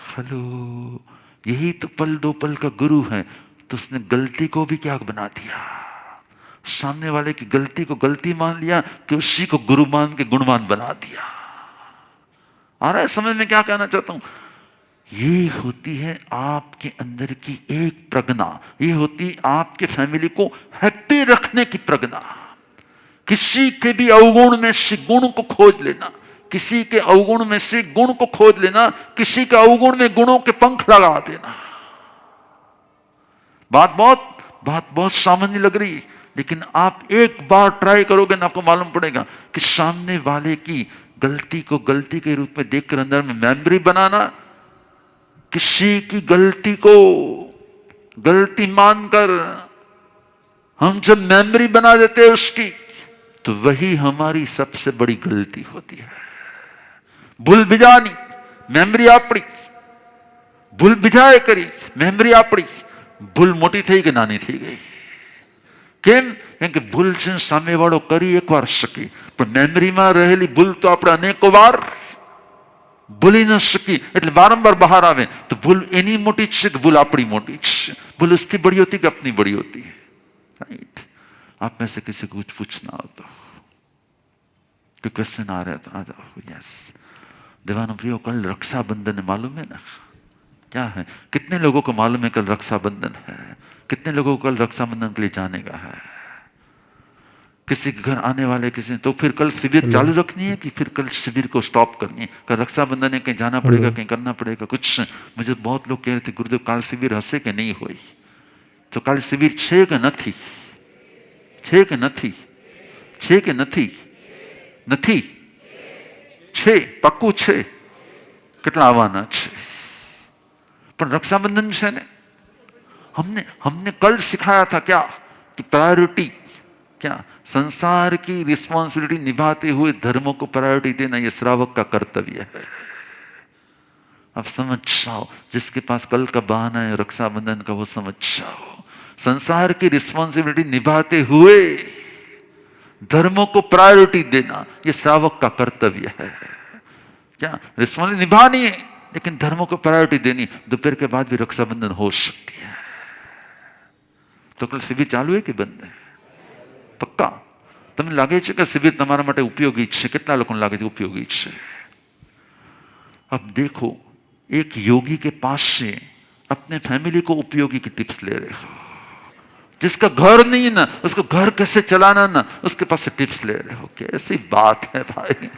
हेलो, यही तो पल दो पल का गुरु है। तो उसने गलती को भी क्या बना दिया? सामने वाले की गलती को गलती मान लिया कि उसी को गुरु मान के गुणवान बना दिया। आ रहा है समझ में क्या कहना चाहता हूं? ये होती है आपके अंदर की एक प्रज्ञा, ये होती है आपके फैमिली को हैप्पी रखने की प्रज्ञा। किसी के भी अवगुण में से गुण को खोज लेना, किसी के अवगुण में से गुण को खोज लेना, किसी के अवगुण में गुणों के पंख लगा देना। बात बहुत सामान्य लग रही, लेकिन आप एक बार ट्राई करोगे ना, आपको मालूम पड़ेगा कि सामने वाले की गलती को गलती के रूप में देखकर अंदर में मेमोरी बनाना, किसी की गलती को गलती मानकर हम जब मेमोरी बना देते हैं उसकी, तो वही हमारी सबसे बड़ी गलती होती है। भूल बिजानी मेमोरी आपड़ी, भूल बिजाए करी मेमोरी आपड़ी, भूल मोटी थी कि नानी थी गई। કેમ? કેમ કે ભૂલ છે સામે વાળો કરી એકવાર શકી, પણ મેમરીમાં રહેલી ભૂલ તો આપણે અનેકો વાર ભૂલી ન શકી, એટલે વારંવાર બહાર આવે તો ભૂલ એની મોટી છે કે ભૂલ આપણી મોટી છે? भूल उसकी बड़ी होती कि अपनी बड़ी होती है? राइट। आप में से किसी को कुछ पूछना हो तो कोई क्वेश्चन आ रहा है तो आ जाओ। यस, देवानंद प्रियो, कल रक्षाबंधन है, मालूम है ना? क्या है? कितने लोगों को मालूम है कल रक्षाबंधन है? कितने लोगों को कल रक्षाबंधन के लिए जाने का है? किसी के घर आने वाले किसी, तो फिर कल शिविर चालू रखनी है कि फिर कल शिविर को स्टॉप करनी है? कल रक्षाबंधन है, कहीं जाना पड़ेगा, कहीं करना पड़ेगा कुछ? मुझे बहुत लोग कह रहे थे गुरुदेव काल शिविर हसे कि नहीं हुई, तो काल शिविर छे कि નથી? છે કે નથી? છે કે નથી? નથી છે, પાક્કું છે? કેટલા આવવાના છે? પણ रक्षाबंधन છે ने, हमने कल सिखाया था क्या कि प्रायोरिटी क्या? संसार की रिस्पॉन्सिबिलिटी निभाते हुए धर्मों को प्रायोरिटी देना, यह श्रावक का कर्तव्य है। अब समझ जाओ, जिसके पास कल का बहाना है रक्षाबंधन का, वो समझ जाओ, संसार की रिस्पॉन्सिबिलिटी निभाते हुए धर्मों को प्रायोरिटी देना, यह श्रावक का कर्तव्य है। क्या रिस्पॉन्सिबिलिटी निभानी है, लेकिन धर्मों को प्रायोरिटी देनी। दोपहर के बाद भी रक्षाबंधन हो सकती है। तो कल शिविर चालू है कि बंद है? पक्का? તમને લાગે છે કે શિબિર તમારા માટે ઉપયોગી છે? કેટલા લોકોને લાગે છે ઉપયોગી છે? अब देखो, एक योगी के पास से अपने फैमिली को उपयोगी की टिप्स ले रहे हो। जिसका घर नहीं ना, उसको घर कैसे चलाना ना, उसके पास से टिप्स ले रहे हो। कैसी बात है भाई!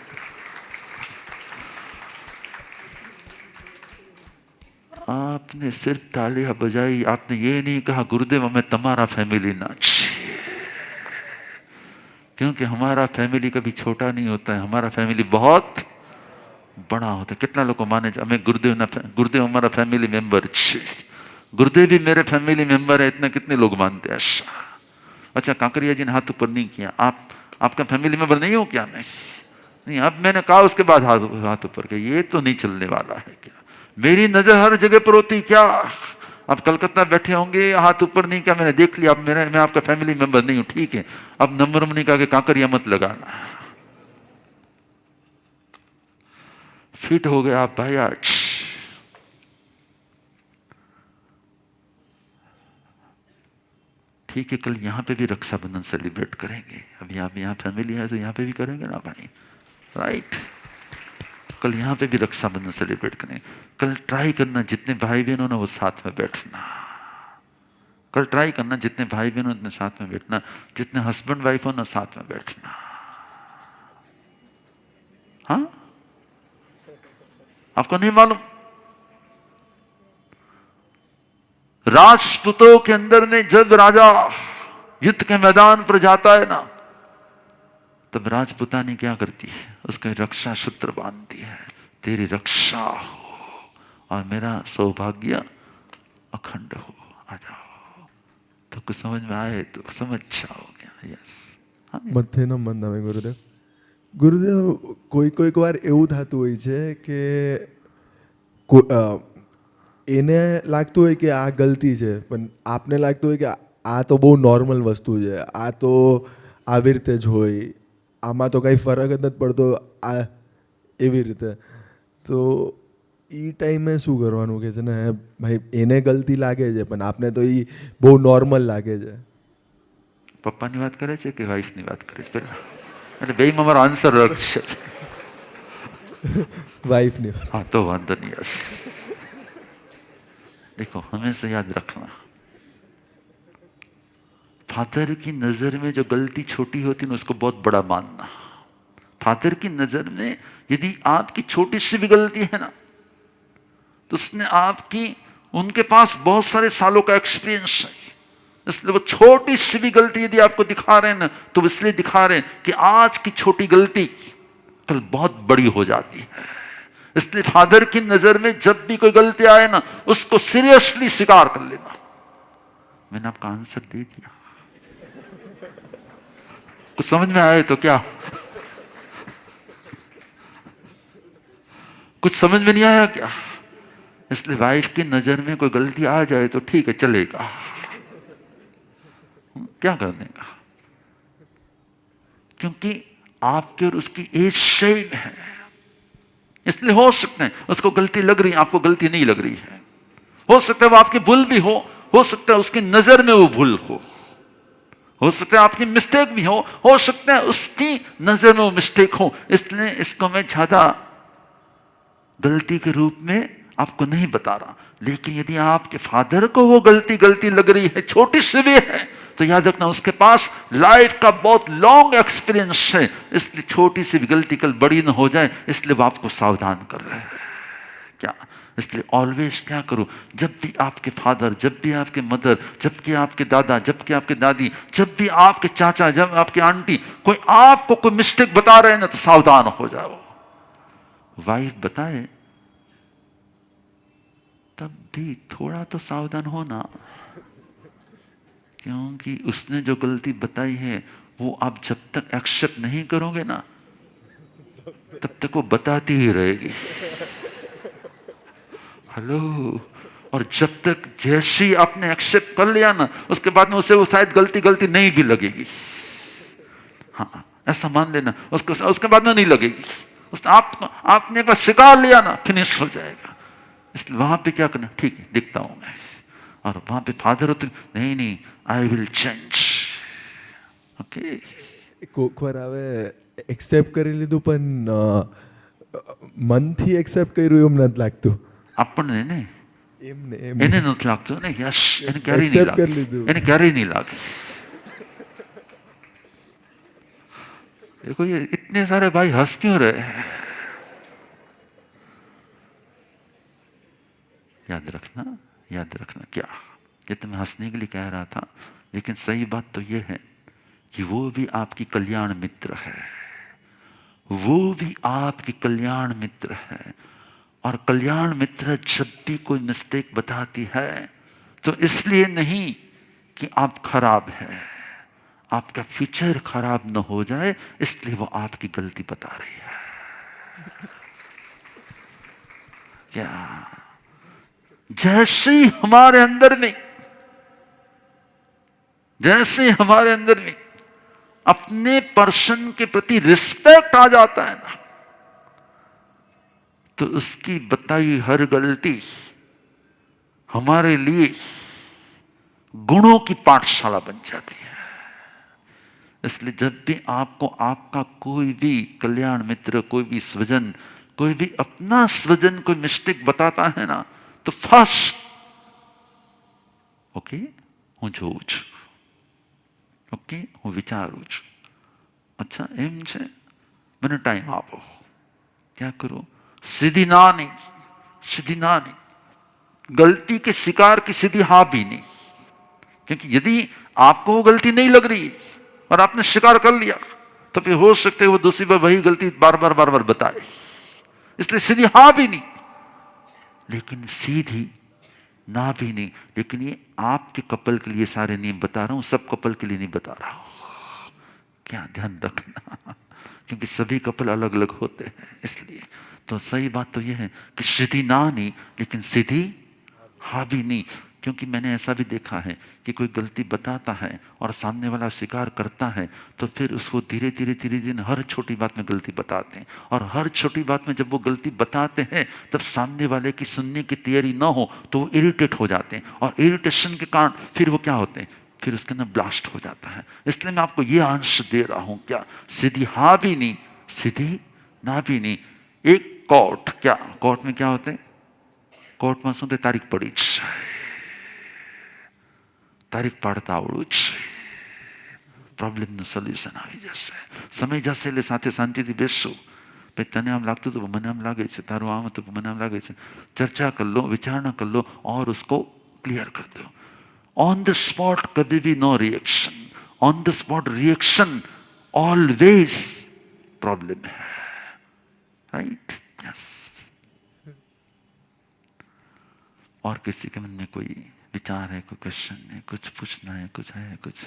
आपने सिर्फ तालियां बजाई, आपने ये नहीं कहा गुरुदेव हमें तुम्हारा फैमिली ना चाहिए, क्योंकि हमारा फैमिली कभी छोटा नहीं होता है, हमारा फैमिली बहुत बड़ा होता है। कितना लोग माने हमें गुरुदेव हमारा फैमिली मेंबर छे, गुरुदेव भी मेरे फैमिली मेंबर है, इतना कितने लोग मानते हैं ऐसा? अच्छा, कांकरिया जी ने हाथ ऊपर नहीं किया, आपका फैमिली मेंबर नहीं हो क्या? नहीं, अब मैंने कहा उसके बाद हाथ ऊपर किया, ये तो नहीं चलने वाला है। क्या मेरी नजर हर जगह पर होती क्या? आप कलकत्ता बैठे होंगे, हाथ ऊपर नहीं किया, मैंने देख लिया, अब मैं आपका फैमिली मेंबर नहीं हूं, ठीक है? अब नंबर में नहीं कहा कि कांकरिया मत लगाना। फिट हो गया आप भाई आज। ठीक है, कल यहाँ पे भी रक्षाबंधन सेलिब्रेट करेंगे। अब यहाँ फैमिली है तो यहाँ पे भी करेंगे ना भाई, राइट। कल यहाँ पे भी रक्षाबंधन सेलिब्रेट करेंगे। कल ट्राई करना जितने भाई बहन हो ना वो साथ में बैठना। कल ट्राई करना जितने भाई बहन हो उतने साथ में बैठना, जितने हस्बैंड वाइफ हो ना साथ में बैठना। हाँ, आपको नहीं मालूम? राजपूतों के अंदर ने जब राजा युद्ध के मैदान पर जाता है ना, तब राजपुतानी क्या करती है? उसके रक्षा सूत्र बांधती है, तेरी रक्षा हो और मेरा सौभाग्य अखंड हो, आ जाओ। तो कुछ समझ में आए तो समझ जाओगे। यस, મધ્યનો મંદ આવે ગુરુદેવ. ગુરુદેવ, કોઈક વાર એવું થતું હોય છે કે એને લાગતું હોય કે આ ગલતી છે, પણ આપને લાગતું હોય કે આ તો બહુ નોર્મલ વસ્તુ છે, આ તો આવી રીતે જ હોય, આમાં તો કંઈ ફરક જ નથી પડતો, આ એવી રીતે. તો એ ટાઈમે શું કરવાનું કે છે ને ભાઈ એને ગલતી લાગે છે પણ આપને તો એ બહુ નોર્મલ લાગે છે. પપ્પાની વાત કરે છે કે વાઈફની વાત કરે છે પેલા? એટલે બેમાં મારો આન્સર અલગ છે. વાઈફની. हाँ तो वांधो नहीं। यस, देखो हमेशा याद रखना, फादर की नजर में जो गलती छोटी होती है ना उसको बहुत बड़ा मानना। फादर की नजर में यदि आपकी छोटी सी भी गलती है ना तो उसने आपकी, उनके पास बहुत सारे सालों का एक्सपीरियंस है, इसलिए वो छोटी सी भी गलती यदि आपको दिखा रहे हैं ना तो इसलिए दिखा रहे हैं कि आज की छोटी गलती कल बहुत बड़ी हो जाती है। इसलिए फादर की नजर में जब भी कोई गलती आए ना उसको सीरियसली स्वीकार कर लेना। मैंने आपका आंसर दे दिया, कुछ समझ में आए तो क्या? कुछ समझ में नहीं आया क्या? इसलिए वाइफ की नजर में कोई गलती आ जाए तो ठीक है, चलेगा, क्या करने का, क्योंकि आपके और उसकी एज सेम है। इसलिए हो सकता है उसको गलती लग रही है, आपको गलती नहीं लग रही है। हो सकता है वो आपकी भूल भी हो सकता है उसकी नजर में वो भूल हो सकता है आपकी मिस्टेक भी हो सकता है उसकी नजर में वो मिस्टेक हो। इसलिए इसको मैं ज्यादा गलती के रूप में आपको नहीं बता रहा, लेकिन यदि आपके फादर को वो गलती लग रही है, छोटी सी भी है, तो याद रखना उसके पास लाइफ का बहुत लॉन्ग एक्सपीरियंस है। इसलिए छोटी सी भी गलती कल बड़ी ना हो जाए, इसलिए वो आपको सावधान कर रहे हैं। क्या? इसलिए ऑलवेज क्या करो, जब भी आपके फादर, जब भी आपके मदर, जब भी आपके दादा, जब भी आपके दादी, जब भी आपके चाचा, जब आपके आंटी कोई आपको कोई मिस्टेक बता रहे हैं ना तो सावधान हो जाओ। वाइफ बताए तब भी थोड़ा तो सावधान होना, क्योंकि उसने जो गलती बताई है वो आप जब तक एक्सेप्ट नहीं करोगे ना तब तक वो बताती ही रहेगी। हेलो, और जब तक जैसी आपने एक्सेप्ट कर लिया ना उसके बाद में उसे वो शायद गलती नहीं भी लगेगी। हाँ, ऐसा मान लेना, उसके बाद में नहीं लगेगी। आपने एक बार स्वीकार लिया ना फिनिश हो जाएगा। इसलिए वहां पे क्या करना, ठीक है दिखता हूं मैं, और वहां पे फादर होते नहीं, आई विल चेंज। ओके, કોક વાર હવે એક્સેપ્ટ કરી લીધું પણ મનથી એક્સેપ્ટ કર્યું એમ નથી લાગતું. આપણને ને એમને એને નથી લાગતું ને, યસ એને ક્યારેય નહીં Accept કરી લાગે, લીધું. એને ક્યારેય नहीं लागे। देखो ये इतने सारे भाई हंस क्यों रहे हैं? याद रखना क्या, ये तो मैं हंसने के लिए कह रहा था, लेकिन सही बात तो ये है कि वो भी आपकी कल्याण मित्र है, वो भी आपकी कल्याण मित्र है। और कल्याण मित्र जब भी कोई मिस्टेक बताती है तो इसलिए नहीं कि आप खराब हैं, आपका फ्यूचर खराब न हो जाए इसलिए वो आपकी गलती बता रही है। क्या? जैसे ही हमारे अंदर में अपने पर्सन के प्रति रिस्पेक्ट आ जाता है ना तो उसकी बताई हर गलती हमारे लिए गुणों की पाठशाला बन जाती है। इसलिए जब भी आपको आपका कोई भी कल्याण मित्र, कोई भी स्वजन, कोई भी अपना स्वजन कोई मिस्टेक बताता है ना, तो फर्स्ट ओके હું જોઉં છું, ઓકે હું વિચારું છું, અચ્છા એમ છે, મને ટાઈમ આપો, क्या करो, सीधी ना नहीं, सीधी ना नहीं, गलती के शिकार की सीधी हाँ भी नहीं, क्योंकि यदि आपको वो गलती नहीं लग रही और आपने स्वीकार कर लिया तो फिर हो सकता है वो दूसरी बार वही गलती बार बार बताए, इसलिए सीधी हाँ भी नहीं, लेकिन सीधी ना भी नहीं। लेकिन ये आपके कपल के लिए सारे नियम बता रहा हूं, सब कपल के लिए नहीं बता रहा हूं, क्या ध्यान रखना, क्योंकि सभी कपल अलग अलग होते हैं। इसलिए तो सही बात तो यह है कि सीधी ना नहीं, लेकिन सीधी हाँ भी नहीं, क्योंकि मैंने ऐसा भी देखा है कि कोई गलती बताता है और सामने वाला स्वीकार करता है, तो फिर उसको धीरे धीरे हर छोटी बात में गलती बताते हैं, और हर छोटी बात में जब वो गलती बताते हैं तब सामने वाले की सुनने की तैयारी ना हो तो वो इरिटेट हो जाते हैं, और इरिटेशन के कारण फिर वो क्या होते हैं, फिर उसके अंदर ब्लास्ट हो जाता है। इसलिए मैं आपको ये अंश दे रहा हूं, क्या सीधी हाँ भी नहीं, सीधी ना भी नहीं। एक कोर्ट, क्या कोर्ट में क्या होते हैं, कोर्ट में શું तारीख पड़ी તારીખ પાડતા આવડવું જ છે, પ્રોબ્લેમનું સોલ્યુશન આવી જશે, સમય જશે એટલે સાથે શાંતિથી બેસશું, ભાઈ તને આમ લાગતું હતું મને આમ લાગે છે, તારું આમ હતું મને આમ લાગે છે, ચર્ચા कर लो, विचारणा कर लो और उसको क्लियर कर दो। ऑन द स्पॉट कभी भी no reaction, on the spot reaction always problem है, राइट, यस। और किसी के मन में कोई विचार है, कोई क्वेश्चन है, कुछ पूछना है, कुछ है, कुछ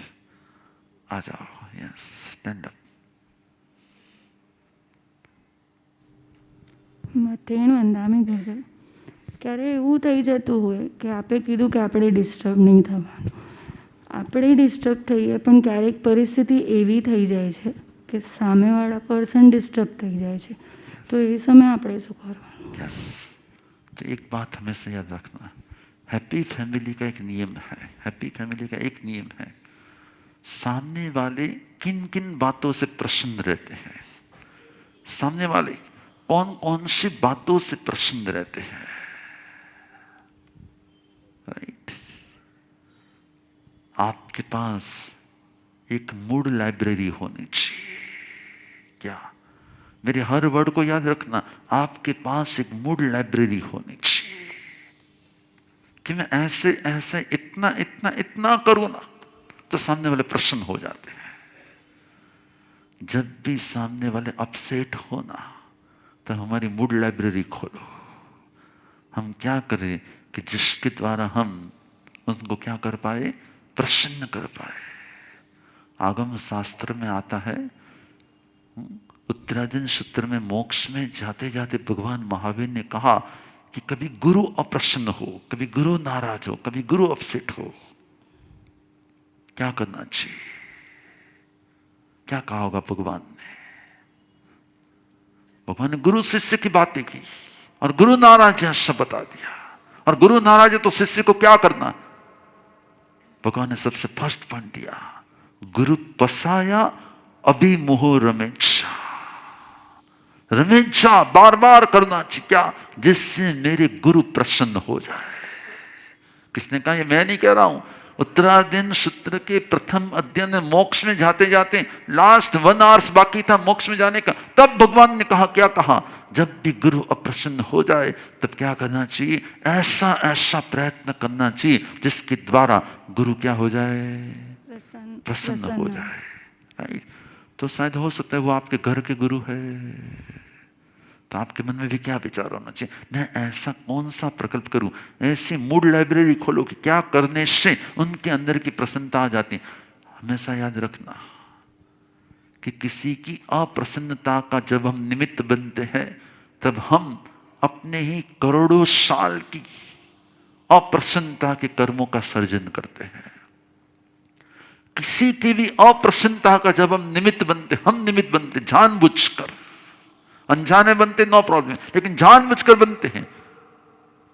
आ जाओ, यस, स्टैंड अप। મતેણ વંદામી ઘરે ક્યારે એવું થઈ જતું હોય કે આપે કીધું કે આપણે ડિસ્ટર્બ નહીં થવાનું, આપણે ડિસ્ટર્બ થઈએ, પણ ક્યારેક પરિસ્થિતિ એવી થઈ જાય છે કે સામેવાળા પર્સન ડિસ્ટર્બ થઈ જાય છે, તો એ સમયે આપણે શું કરવાનું? यस, तो एक बात हमेशा याद रखना, हैप्पी फैमिली का एक नियम है, हैप्पी फैमिली का एक नियम है, सामने वाले किन किन बातों से प्रसन्न रहते हैं, सामने वाले कौन कौन सी बातों से प्रसन्न रहते हैं, राइट। आपके पास एक मूड लाइब्रेरी होनी चाहिए, क्या, मेरे हर वर्ड को याद रखना, आपके पास एक मूड लाइब्रेरी होनी चाहिए कि मैं ऐसे ऐसे इतना इतना इतना करूं ना तो सामने वाले प्रसन्न हो जाते हैं। जब भी सामने वाले अपसेट हो ना तो हमारी मूड लाइब्रेरी खोलो, हम क्या करें कि जिसके द्वारा हम उनको क्या कर पाए, प्रसन्न कर पाए। आगम शास्त्र में आता है, उत्तरायण सूत्र में, मोक्ष में जाते जाते भगवान महावीर ने कहा कि कभी गुरु अप्रसन्न हो, कभी गुरु नाराज हो, कभी गुरु अपसेट हो, क्या करना चाहिए, क्या कहा होगा भगवान ने? भगवान ने गुरु शिष्य की बातें की और गुरु नाराज है सब बता दिया, और गुरु नाराज है तो शिष्य को क्या करना, भगवान ने सबसे फर्स्ट पॉइंट दिया, गुरु पसाया अभिमोह रमेच्छा, रमेच्छा बार बार करना चाहिए, क्या, जिससे मेरे गुरु प्रसन्न हो जाए। किसने कहा, ये मैं नहीं कह रहा हूं, उत्तरायण सूत्र के प्रथम अध्ययन में मोक्ष में जाते जाते लास्ट 1 आवर्स बाकी था मोक्ष में जाने का, तब भगवान ने कहा, क्या कहा, जब भी गुरु अप्रसन्न हो जाए तब क्या करना चाहिए, ऐसा ऐसा प्रयत्न करना चाहिए जिसके द्वारा गुरु क्या हो जाए, प्रसन्न हो जाए, राइट। तो शायद हो सकता है वो आपके घर के गुरु है, तो आपके मन में भी क्या विचार होना चाहिए, मैं ऐसा कौन सा प्रकल्प करूं, ऐसी मूड लाइब्रेरी खोलो कि क्या करने से उनके अंदर की प्रसन्नता आ जाती। हमेशा याद रखना कि किसी की अप्रसन्नता का जब हम निमित्त बनते हैं तब हम अपने ही करोड़ों साल की अप्रसन्नता के कर्मों का सर्जन करते हैं। किसी की भी अप्रसन्नता का जब हम निमित्त बनते जानबूझकर, अनजाने बनते नो प्रॉब्लम, लेकिन जानबूझकर बनते हैं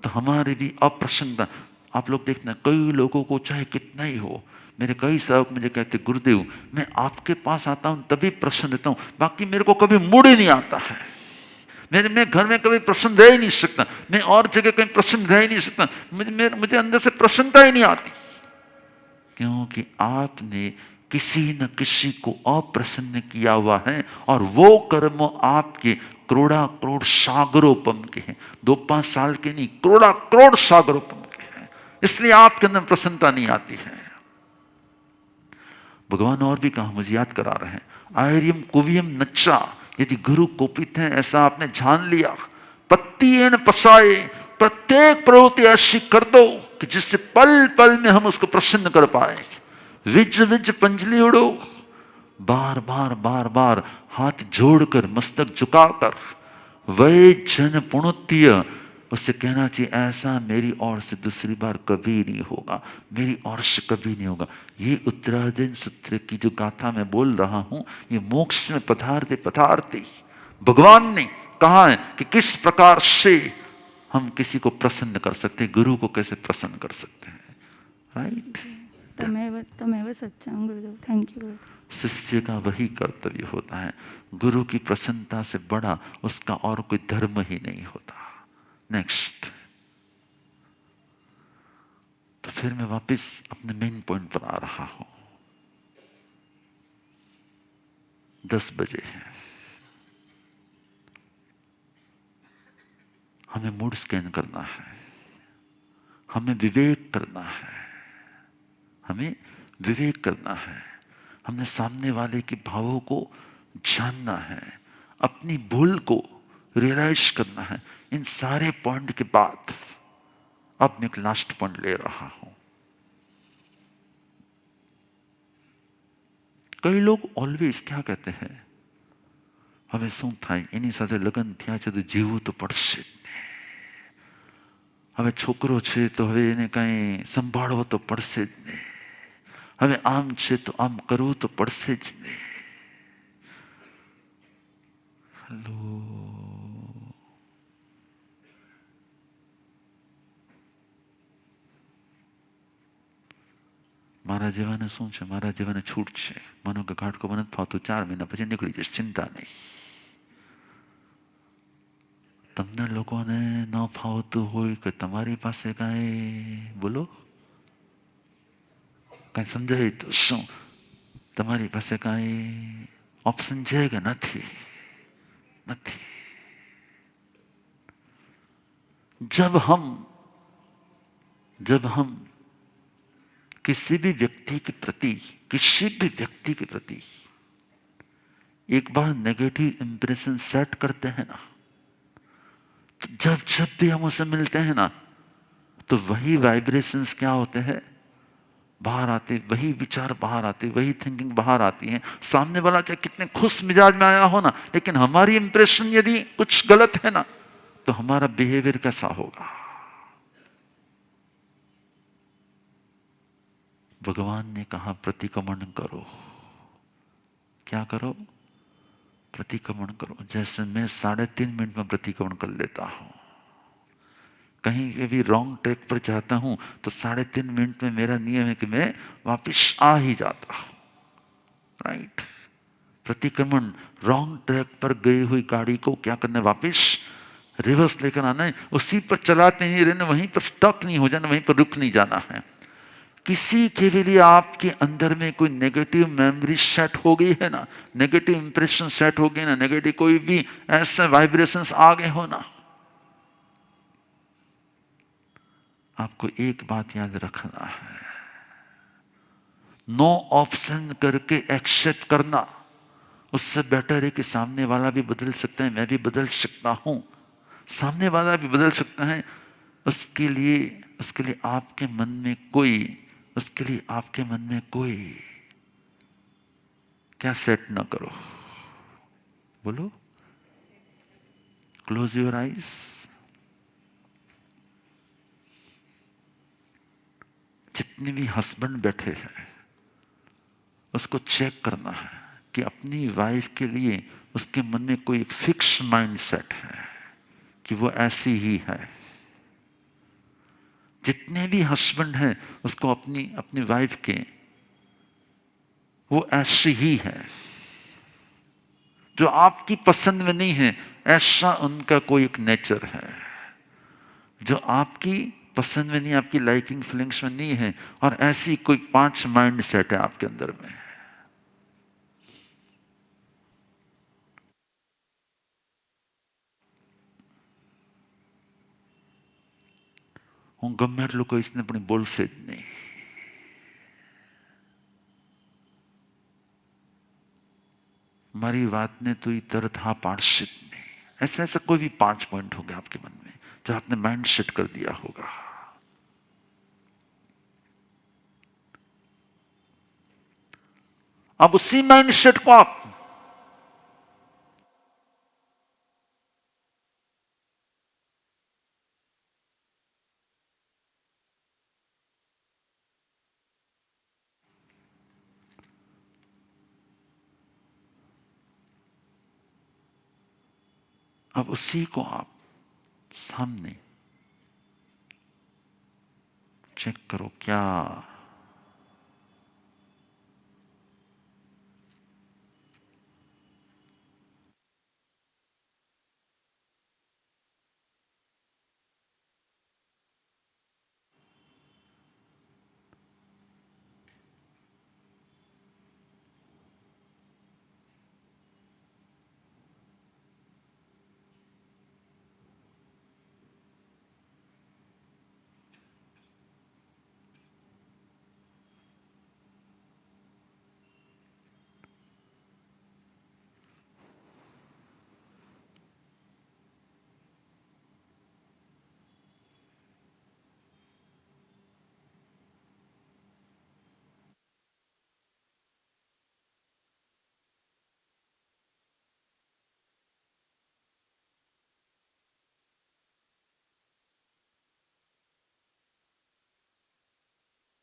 तो हमारी भी अप्रसन्नता, आप लोग देखना, कई लोगों को चाहे कितना ही हो, मेरे कई सेवक मुझे कहते गुरुदेव मैं आपके पास आता हूं तभी प्रसन्न रहता हूं, बाकी मेरे को कभी मूड ही नहीं आता है, मैं घर में कभी प्रसन्न रह ही नहीं सकता, मैं और जगह कहीं प्रसन्न रह ही नहीं सकता, मुझे अंदर से प्रसन्नता ही नहीं आती, क्योंकि आपने किसी न किसी को अप्रसन्न किया हुआ है और वो कर्म आपके करोड़ा करोड़ सागरोपम के हैं, 2-5 साल के नहीं, करोड़ा करोड़ सागरोपम के हैं, इसलिए आपके अंदर प्रसन्नता नहीं आती है। भगवान और भी कहा, मुझे याद करा रहे हैं, आयरियम कुवियम नच्चा, यदि गुरु कोपित हैं ऐसा आपने जान लिया, पत्तीन पसाए, प्रत्येक प्रवृत्ति ऐसी कर दो कि जिससे पल पल में हम उसको प्रसन्न कर पाए, विज विज पंजली उड़ो, बार बार बार बार हाथ जोड़कर मस्तक झुकाकर, वै जन पुणुत्य, उससे कहना चाहिए ऐसा मेरी ओर से दूसरी बार कभी नहीं होगा, मेरी ओर से कभी नहीं होगा। ये उत्तराधीन सूत्र की जो गाथा मैं बोल रहा हूं, ये मोक्ष में पधारते पधारते भगवान ने कहा है कि किस प्रकार से हम किसी को प्रसन्न कर सकते हैं, गुरु को कैसे प्रसन्न कर सकते हैं, राइट। तमेव सच्चां गुरुदेव, थैंक यू गुरुदेव। शिष्य का वही कर्तव्य होता है, गुरु की प्रसन्नता से बड़ा उसका और कोई धर्म ही नहीं होता। नेक्स्ट, तो फिर मैं वापस अपने मेन पॉइंट पर आ रहा हूं। 10 बजे है, हमें मूड स्कैन करना है, हमें विवेक करना है, हमें विवेक करना है, हमने सामने वाले के भावों को जानना है, अपनी भूल को रियलाइज करना है। इन सारे पॉइंट के बाद अब मैं एक लास्ट पॉइंट ले रहा हूं। कई लोग ऑलवेज क्या कहते हैं, हमें શું થાય એની સાથે લગ્ન થયા છે તો જીવવું તો પડશે જ ને, હવે છોકરો છે તો હવે એને કાંઈ સંભાળવો તો પડશે જ ને, હવે આમ છે તો આમ કરવું તો પડશે જ ને। હેલો, મારા જેવાને શું છે, મારા જેવાને છૂટ છે, માનો કે ઘાટકો મને ફાવતું 4 મહિના પછી નીકળી જશે, ચિંતા નહીં। તમને લોકોને ન ફાવતું હોય કે તમારી પાસે કાંઈ બોલો, કાંઈ સમજાય તો શું, તમારી પાસે કાંઈ ઓપ્શન છે કે નથી? નથી। जब हम किसी भी व्यक्ति के प्रति एक बार नेगेटिव इंप्रेशन सेट करते हैं ना, तो जब भी हम उससे मिलते हैं ना, तो वही वाइब्रेशंस क्या होते हैं, बाहर आते, वही विचार बाहर आते, वही थिंकिंग बाहर आती है। सामने वाला चाहे कितने खुश मिजाज में आया हो ना, लेकिन हमारी इंप्रेशन यदि कुछ गलत है ना, तो हमारा बिहेवियर कैसा होगा। भगवान ने कहा प्रतिक्रमण करो। क्या करो? प्रतिक्रमण करो। जैसे मैं 3.5 मिनट में प्रतिक्रमण कर लेता हूं, कहीं भी रॉन्ग ट्रैक पर जाता हूं तो 3.5 मिनट में मेरा नियम है कि मैं वापस आ ही जाता हूं, राइट। प्रतिक्रमण, रॉन्ग ट्रैक पर गई हुई गाड़ी को क्या करना है, वापस रिवर्स लेकर आना है, उसी पर चलाते नहीं रहना, वहीं पर स्टक नहीं हो जाना, वहीं पर रुक नहीं जाना है। किसी के लिए आपके अंदर में कोई नेगेटिव मेमोरी सेट हो गई है ना, नेगेटिव इंप्रेशन सेट हो गई ना, नेगेटिव कोई भी ऐसे वाइब्रेशंस आ गए हो ना, आपको एक बात याद रखना है, नो ऑप्शन करके एक्सेप्ट करना। उससे बेटर है कि सामने वाला भी बदल सकता है, मैं भी बदल सकता हूं, सामने वाला भी बदल सकता है। उसके लिए आपके मन में कोई क्या सेट ना करो। बोलो, क्लोज योर आईज। जितने भी हस्बैंड बैठे हैं उसको चेक करना है कि अपनी वाइफ के लिए उसके मन में कोई एक फिक्स माइंड सेट है कि वो ऐसी ही है। जितने भी हस्बैंड हैं उसको अपनी अपनी वाइफ के वो ऐसी ही है, जो आपकी पसंद में नहीं है ऐसा उनका कोई एक नेचर है, जो आपकी पसंद में नहीं, आपकी लाइकिंग फीलिंग्स में नहीं है, और ऐसी कोई 5 माइंड सेट है आपके अंदर में। હું ગમે એટલું કહીશ ને પણ બોલશે જ નહીં. મારી વાતને તો એ તરત હા પાડશે જ नहीं. ऐसा ऐसा कोई भी 5 पॉइंट होंगे आपके मन में जो आपने माइंड सेट कर दिया होगा. अब उसी माइंड सेट को आप अब उसी को आप सामने चेक करो. क्या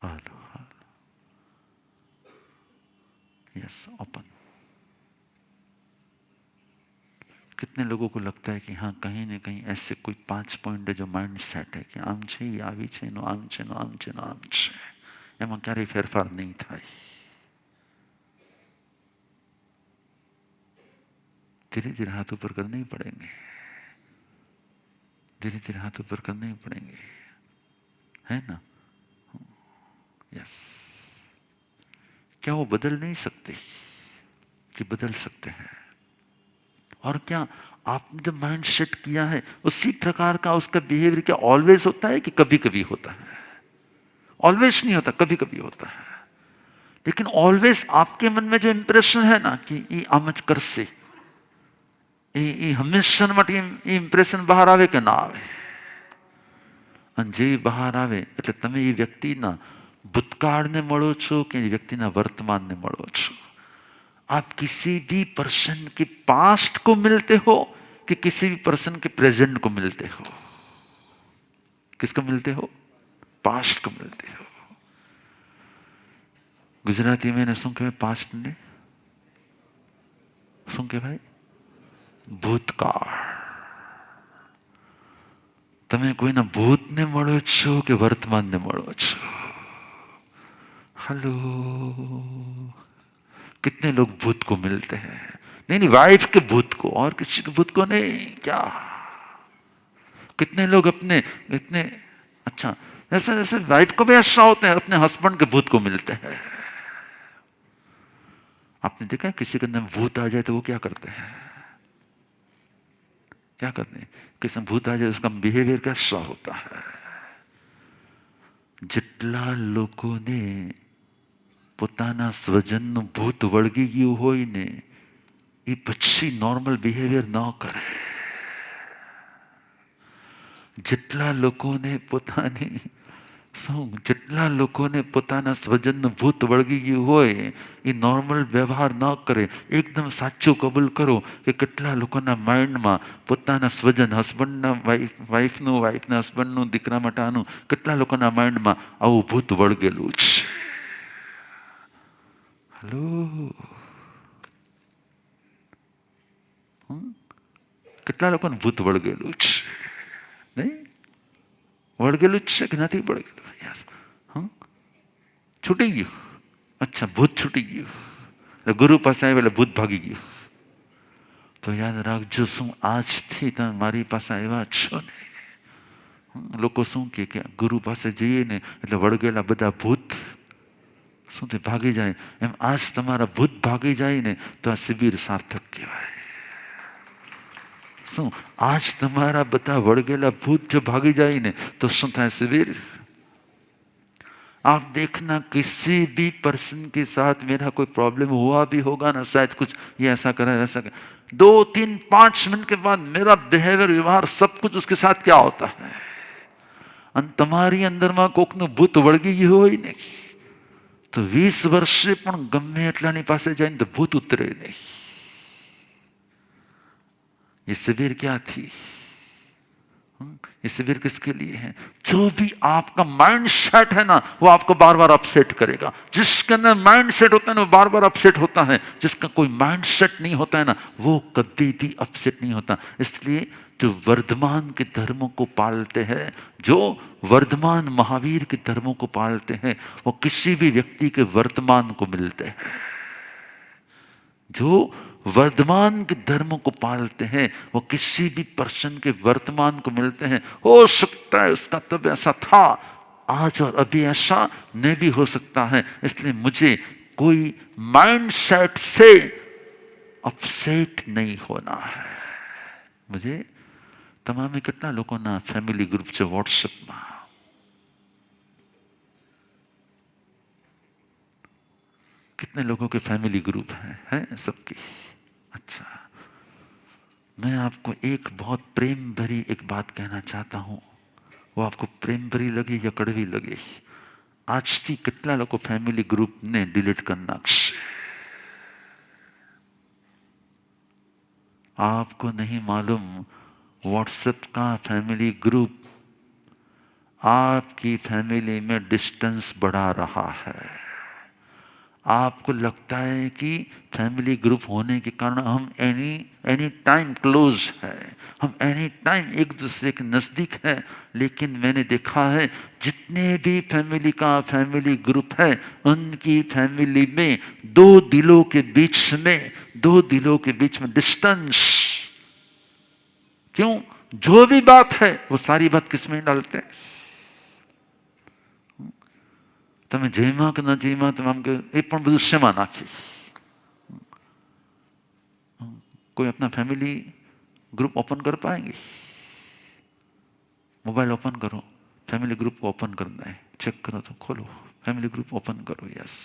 हेलो यस ओपन. कितने लोगों को लगता है कि हाँ कहीं ना कहीं ऐसे कोई 5 पॉइंट है जो माइंड सेट है कि આમ છે આવી છે નો આમ છે નો આમ છે નો આમ છે, એમાં ક્યારેય ફેરફાર નહીં થાય. धीरे धीरे हाथ ऊपर करने ही पड़ेंगे, धीरे धीरे हाथ ऊपर करने ही पड़ेंगे, है ना. यस. क्या वो बदल नहीं सकते कि बदल सकते हैं? और क्या आपने जो माइंड सेट किया है उसी प्रकार का उसका बिहेवियर क्या ऑलवेज होता है कि कभी कभी होता है? ऑलवेज नहीं होता, कभी कभी होता है. लेकिन ऑलवेज आपके मन में जो इंप्रेशन है ना कि ये आमज करसे, એ હંમેશા માટે એ ઇમ્પ્રેશન બહાર આવે કે ના આવે? અને જે બહાર આવે એટલે તમે એ વ્યક્તિના ભૂતકાળને મળો છો કે એ વ્યક્તિના વર્તમાનને મળો છો. आप किसी भी पर्सन के पास्ट को मिलते हो कि किसी भी पर्सन के प्रेजेंट को मिलते हो? किसको मिलते हो? पास्ट को मिलते हो. ગુજરાતીમાં એને શું કહેવાય પાસ્ટને? શું કહેવાય? ભૂતકાળ. તમે કોઈના ભૂતને મળો છો કે વર્તમાનને મળો છો? हेलो. कितने लोग भूत को मिलते हैं? नहीं नहीं, वाइफ के भूत को, और किसी के भूत को नहीं. क्या कितने लोग अपने इतने अच्छा जैसे जैसे वाइफ को भी ऐसा होते हैं अपने हस्बैंड के भूत को मिलते हैं. आपने देखा है किसी के अंदर भूत आ जाए तो वो क्या करते हैं? क्या करते हैं? किसी में भूत आ जाए उसका बिहेवियर कैसा होता है? જેટલા લોકોને પોતાના સ્વજનનું ભૂત વળગી ગયું હોય ને એ પછી નોર્મલ બિહેવિયર ન કરે. જેટલા લોકોને પોતાની જેટલા લોકોને પોતાના સ્વજનનું ભૂત વળગી ગયું હોય એ નોર્મલ વ્યવહાર ન કરે. એકદમ સાચું કબૂલ કરો કે કેટલા લોકોના માઇન્ડમાં પોતાના સ્વજન, હસબન્ડના વાઈફનું, વાઈફના હસબન્ડનું, દીકરા માટે આનું, કેટલા લોકોના માઇન્ડમાં આવું ભૂત વળગેલું છે? હલો. કેટલા લોકોને ભૂત વળગેલું છે? નહીં? વળગેલું જ છે કે નથી વળગેલું યાર? હં છૂટી ગયું? અચ્છા, ભૂત છૂટી ગયું એટલે ગુરુ પાસે આવ્યા એટલે ભૂત ભાગી ગયું. તો યાદ રાખજો, શું આજથી તમે મારી પાસે આવ્યા છો ને, લોકો શું કે ગુરુ પાસે જઈએ ને એટલે વળગેલા બધા ભૂત શું તે ભાગી જાય, એમ આજ તમારા ભૂત ભાગી જાય ને તો આ શિબિર સાર્થક કહેવાય. શું आज તમારા બધા વળગેલા ભૂત જો ભાगी जाए ने तो શું થાય शिविर? आप देखना किसी भी पर्सन के साथ मेरा कोई प्रॉब्लम हुआ भी होगा ना, शायद कुछ ये ऐसा करा वैसा करा, 2, 3, 5 मिनट के बाद मेरा बिहेवियर व्यवहार सब कुछ उसके साथ क्या होता है, અને તમારી અંદરમાં કોકનું ભૂત વળગી ગયું હોય ને તો 20 વર્ષે પણ ગમે એટલાની પાસે જાય તો ભૂત ઉતરે નહીં. ये शिविर क्या थी? ये शिविर किसके लिए है? जो भी आपका माइंड सेट है ना वो आपको बार बार अपसेट करेगा. जिसके अंदर माइंड सेट होता है ना वो बार बार अपसेट होता है. जिसका कोई माइंड सेट नहीं होता है ना वो कभी भी अपसेट नहीं होता. इसलिए जो वर्धमान के धर्मों को पालते हैं, जो वर्धमान महावीर के धर्मों को पालते हैं, वो किसी भी व्यक्ति के वर्तमान को मिलते हैं. जो वर्धमान के धर्मों को पालते हैं वो किसी भी पर्सन के वर्तमान को मिलते हैं. हो सकता है उसका तब ऐसा था, आज और अभी ऐसा नहीं भी हो सकता है. इसलिए मुझे कोई माइंड सेट से अपसेट नहीं होना है. मुझे તમામે કેટલા લોકોના ફેમિલી ગ્રુપ છે વોટ્સએપમાં? कितने लोगों के फैमिली ग्रुप हैं सबकी? अच्छा, मैं आपको एक बहुत प्रेम भरी एक बात कहना चाहता हूं. वो आपको प्रेम भरी लगे या कड़वी लगे, આજથી કેટલા લોકો ફેમિલી ગ્રુપને ડિલીટ કરી નાખશે? आपको नहीं मालूम व्हाट्सएप का फैमिली ग्रुप आपकी फैमिली में डिस्टेंस बढ़ा रहा है. आपको लगता है कि फैमिली ग्रुप होने के कारण हम एनी टाइम क्लोज है, हम एनी टाइम एक दूसरे के नज़दीक है. लेकिन मैंने देखा है जितने भी फैमिली ग्रुप है उनकी फैमिली में दो दिलों के बीच में डिस्टेंस. क्यों? जो भी बात है वो सारी बात किसमें डालते हैं? તમે જયમાં કે ન જયમાં તમે આમ કે એ પણ બધું શેમાં નાખી. कोई अपना फैमिली ग्रुप ओपन कर पाएंगे? मोबाइल ओपन करो, फैमिली ग्रुप को ओपन करना है, चेक करो तो खोलो, फैमिली ग्रुप ओपन करो. यस,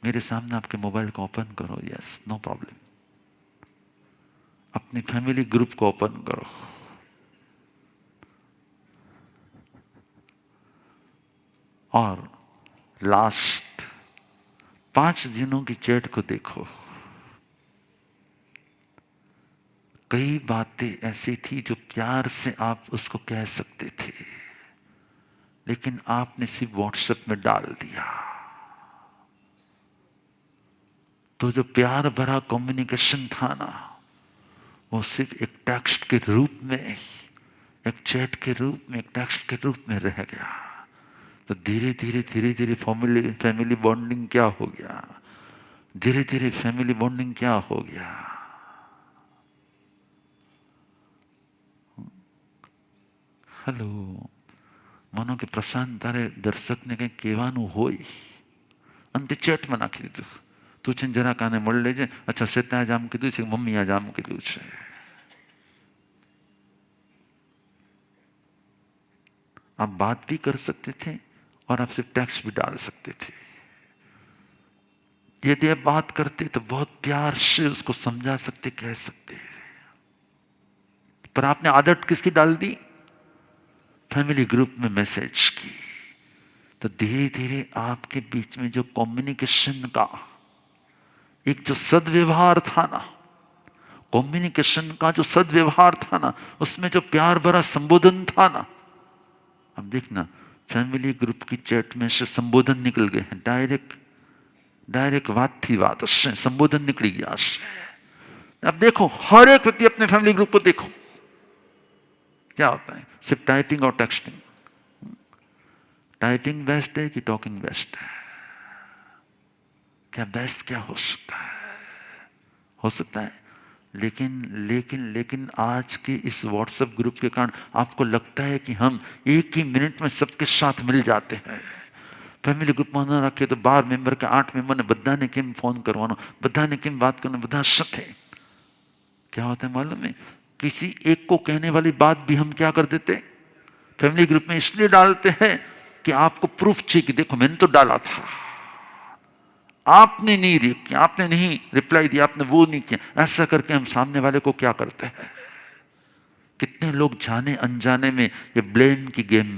मेरे सामने आपके मोबाइल को ओपन करो. Yes, no problem. अपनी फैमिली ग्रुप को ओपन करो. और लास्ट 5 दिनों की चैट को देखो. कई बातें ऐसी थी जो प्यार से आप उसको कह सकते थे, लेकिन आपने सिर्फ व्हाट्सएप में डाल दिया. तो जो प्यार भरा कम्युनिकेशन था ना वो सिर्फ एक टेक्स्ट के रूप में, एक चैट के रूप में, एक टेक्स्ट के रूप में रह गया. तो धीरे धीरे फैमिली बॉन्डिंग क्या हो गया? धीरे धीरे फैमिली बॉन्डिंग क्या हो गया? हेलो, मानो कि प्रशांत तारे दर्शक ने कहीं कहेवानुं होय અને તે ચેટમાં નાખી દીધું. તું છે જરા કાને મળી લેજે. अच्छा, श्वेता आज आम कीधुं छे, मम्मी आज आम कीधुं छे. आप बात भी कर सकते थे और आप सिर्फ टेक्स्ट भी डाल सकते थे. यदि आप बात करते तो बहुत प्यार से उसको समझा सकते, कह सकते. पर आपने आदत किसकी डाल दी? फैमिली ग्रुप में मैसेज की. तो धीरे धीरे आपके बीच में जो कम्युनिकेशन का एक जो सदव्यवहार था ना, कम्युनिकेशन का जो सदव्यवहार था ना, उसमें जो प्यार भरा संबोधन था ना, अब देखना फैमिली ग्रुप की चैट में से संबोधन निकल गए हैं. डायरेक्ट बात थी, बात उससे संबोधन निकली गया उससे. अब देखो हर एक व्यक्ति अपने फैमिली ग्रुप को देखो, क्या होता है? सिर्फ टाइपिंग और टेक्स्टिंग। टाइपिंग बेस्ट है कि टॉकिंग बेस्ट है? क्या बेस्ट क्या हो सकता है? हो सकता है, लेकिन लेकिन लेकिन आज के इस व्हाट्सएप ग्रुप के कारण आपको लगता है कि हम एक ही मिनट में सबके साथ मिल जाते हैं। फैमिली ग्रुपમાં ન રાખીએ તો 12 મેમ્બર કે 8 મેમ્બરને બધાને કેમ ફોન કરવાનો, બધાને કેમ વાત કરવાનો, બધા સાથે। क्या होता है मालूम है? किसी एक को कहने वाली बात भी हम क्या कर देते हैं, फैमिली ग्रुप में इसलिए डालते हैं कि आपको प्रूफ चाहिए कि देखो मैंने तो डाला था, आपने नहीं किया, आपने नहीं रिप्लाई दिया, आपने वो नहीं किया। ऐसा करके हम सामने वाले को क्या करते हैं? कितने लोग जाने अनजाने में ये ब्लेम की गेम,